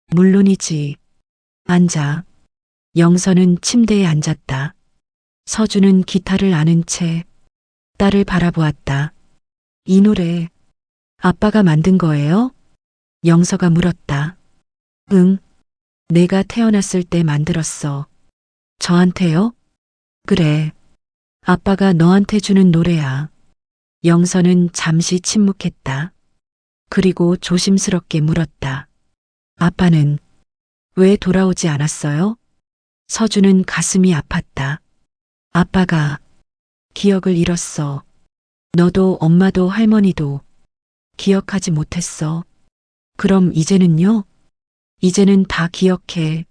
물론이지. 앉아. 영서는 침대에 앉았다. 서준은 기타를 안은 채 딸을 바라보았다. 이 노래 아빠가 만든 거예요? 영서가 물었다. 응, 내가 태어났을 때 만들었어. 저한테요? 그래. 아빠가 너한테 주는 노래야. 영서는 잠시 침묵했다. 그리고 조심스럽게 물었다. 아빠는 왜 돌아오지 않았어요? 서준은 가슴이 아팠다. 아빠가 기억을 잃었어. 너도 엄마도 할머니도 기억하지 못했어. 그럼 이제는요? 이제는 다 기억해.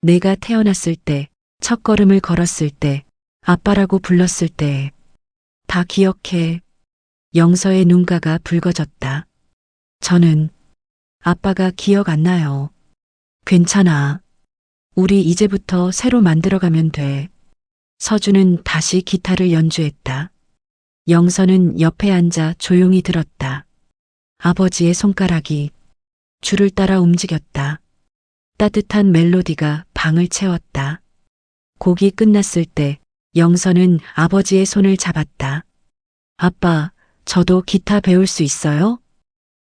내가 태어났을 때, 첫걸음을 걸었을 때, 아빠라고 불렀을 때, 다 기억해. 영서의 눈가가 붉어졌다. 저는 아빠가 기억 안 나요. 괜찮아. 우리 이제부터 새로 만들어가면 돼. 서준은 다시 기타를 연주했다. 영서는 옆에 앉아 조용히 들었다. 아버지의 손가락이 줄을 따라 움직였다. 따뜻한 멜로디가 방을 채웠다. 곡이 끝났을 때 영서는 아버지의 손을 잡았다. 아빠, 저도 기타 배울 수 있어요?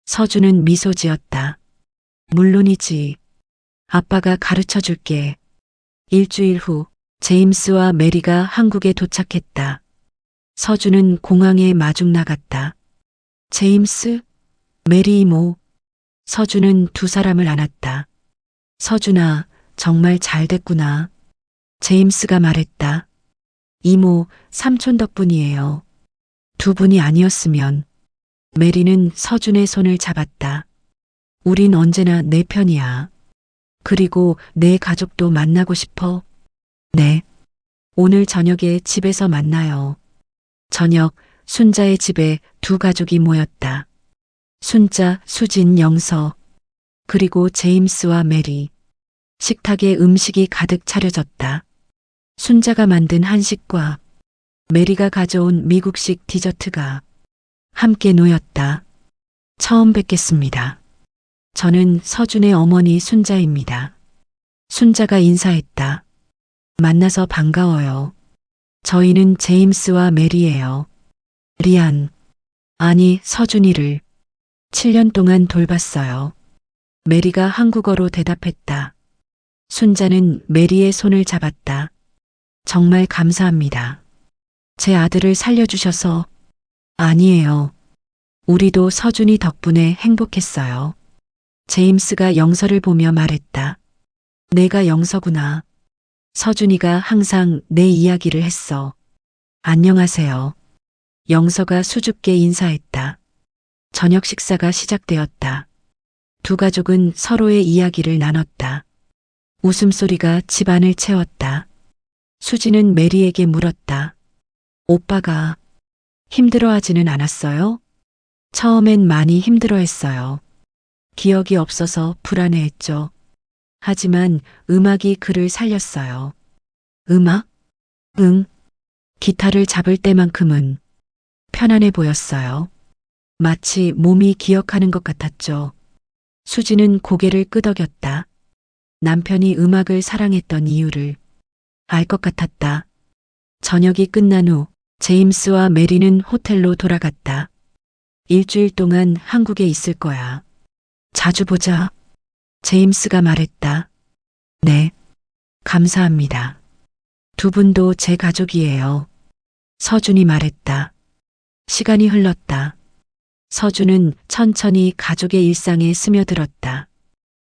서준은 미소 지었다. 물론이지. 아빠가 가르쳐 줄게. 일주일 후 제임스와 메리가 한국에 도착했다. 서준은 공항에 마중 나갔다. 제임스? 메리 이모. 서준은 두 사람을 안았다. 서준아, 정말 잘 됐구나. 제임스가 말했다. 이모, 삼촌 덕분이에요. 두 분이 아니었으면. 메리는 서준의 손을 잡았다. 우린 언제나 내 편이야. 그리고 내 가족도 만나고 싶어. 네. 오늘 저녁에 집에서 만나요. 저녁, 순자의 집에 두 가족이 모였다. 순자, 수진, 영서, 그리고 제임스와 메리. 식탁에 음식이 가득 차려졌다. 순자가 만든 한식과 메리가 가져온 미국식 디저트가 함께 놓였다. 처음 뵙겠습니다. 저는 서준의 어머니 순자입니다. 순자가 인사했다. 만나서 반가워요. 저희는 제임스와 메리예요. 리안, 아니 서준이를 7년 동안 돌봤어요. 메리가 한국어로 대답했다. 순자는 메리의 손을 잡았다. 정말 감사합니다. 제 아들을 살려주셔서. 아니에요. 우리도 서준이 덕분에 행복했어요. 제임스가 영서를 보며 말했다. 내가 영서구나. 서준이가 항상 내 이야기를 했어. 안녕하세요. 영서가 수줍게 인사했다. 저녁 식사가 시작되었다. 두 가족은 서로의 이야기를 나눴다. 웃음소리가 집안을 채웠다. 수지는 메리에게 물었다. 오빠가 힘들어하지는 않았어요? 처음엔 많이 힘들어했어요. 기억이 없어서 불안해했죠. 하지만 음악이 그를 살렸어요. 음악? 응. 기타를 잡을 때만큼은 편안해 보였어요. 마치 몸이 기억하는 것 같았죠. 수지는 고개를 끄덕였다. 남편이 음악을 사랑했던 이유를 알 것 같았다. 저녁이 끝난 후 제임스와 메리는 호텔로 돌아갔다. 일주일 동안 한국에 있을 거야. 자주 보자. 제임스가 말했다. 네. 감사합니다. 두 분도 제 가족이에요. 서준이 말했다. 시간이 흘렀다. 서준은 천천히 가족의 일상에 스며들었다.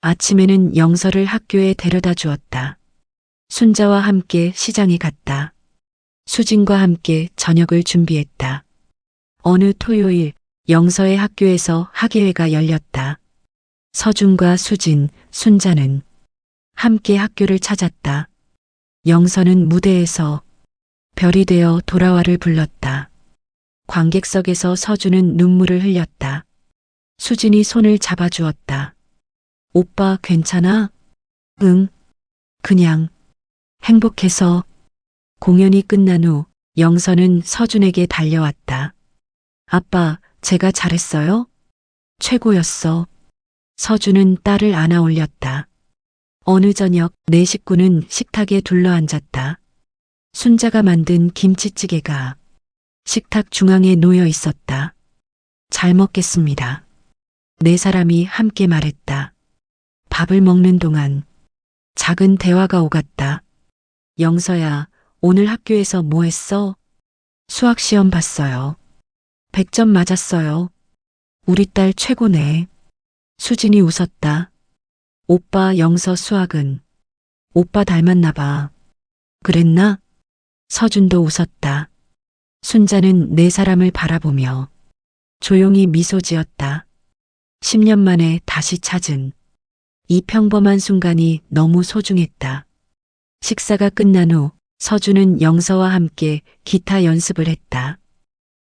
아침에는 영서를 학교에 데려다 주었다. 순자와 함께 시장에 갔다. 수진과 함께 저녁을 준비했다. 어느 토요일 영서의 학교에서 학예회가 열렸다. 서준과 수진, 순자는 함께 학교를 찾았다. 영서는 무대에서 별이 되어 돌아와를 불렀다. 관객석에서 서준은 눈물을 흘렸다. 수진이 손을 잡아주었다. 오빠 괜찮아? 응. 그냥 행복해서. 공연이 끝난 후 영서는 서준에게 달려왔다. 아빠, 제가 잘했어요? 최고였어. 서준은 딸을 안아 올렸다. 어느 저녁 네 식구는 식탁에 둘러앉았다. 순자가 만든 김치찌개가 식탁 중앙에 놓여 있었다. 잘 먹겠습니다. 네 사람이 함께 말했다. 밥을 먹는 동안 작은 대화가 오갔다. 영서야, 오늘 학교에서 뭐 했어? 수학 시험 봤어요. 100점 맞았어요. 우리 딸 최고네. 수진이 웃었다. 오빠 영서 수학은 오빠 닮았나 봐. 그랬나? 서준도 웃었다. 순자는 네 사람을 바라보며 조용히 미소 지었다. 10년 만에 다시 찾은 이 평범한 순간이 너무 소중했다. 식사가 끝난 후 서준은 영서와 함께 기타 연습을 했다.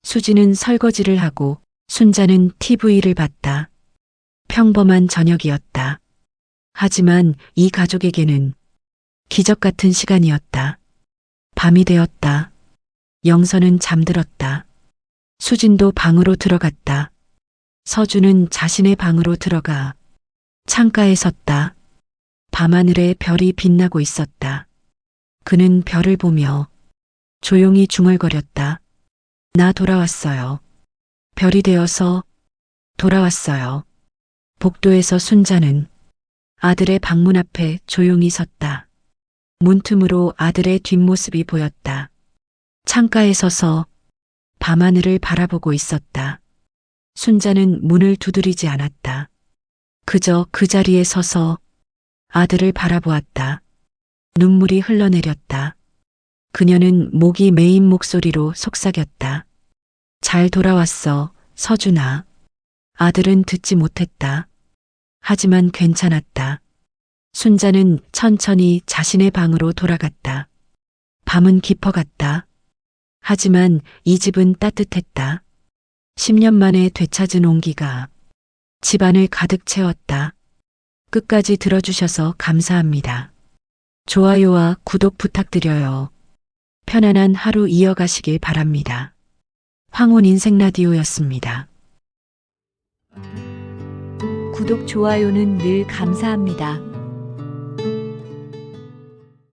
수지는 설거지를 하고 순자는 TV를 봤다. 평범한 저녁이었다. 하지만 이 가족에게는 기적 같은 시간이었다. 밤이 되었다. 영서는 잠들었다. 수진도 방으로 들어갔다. 서준은 자신의 방으로 들어가 창가에 섰다. 밤하늘에 별이 빛나고 있었다. 그는 별을 보며 조용히 중얼거렸다. 나 돌아왔어요. 별이 되어서 돌아왔어요. 복도에서 순자는 아들의 방문 앞에 조용히 섰다. 문틈으로 아들의 뒷모습이 보였다. 창가에 서서 밤하늘을 바라보고 있었다. 순자는 문을 두드리지 않았다. 그저 그 자리에 서서 아들을 바라보았다. 눈물이 흘러내렸다. 그녀는 목이 메인 목소리로 속삭였다. 잘 돌아왔어, 서준아. 아들은 듣지 못했다. 하지만 괜찮았다. 순자는 천천히 자신의 방으로 돌아갔다. 밤은 깊어갔다. 하지만 이 집은 따뜻했다. 10년 만에 되찾은 온기가 집안을 가득 채웠다. 끝까지 들어주셔서 감사합니다. 좋아요와 구독 부탁드려요. 편안한 하루 이어가시길 바랍니다. 황혼 인생 라디오였습니다. 구독, 좋아요는 늘 감사합니다.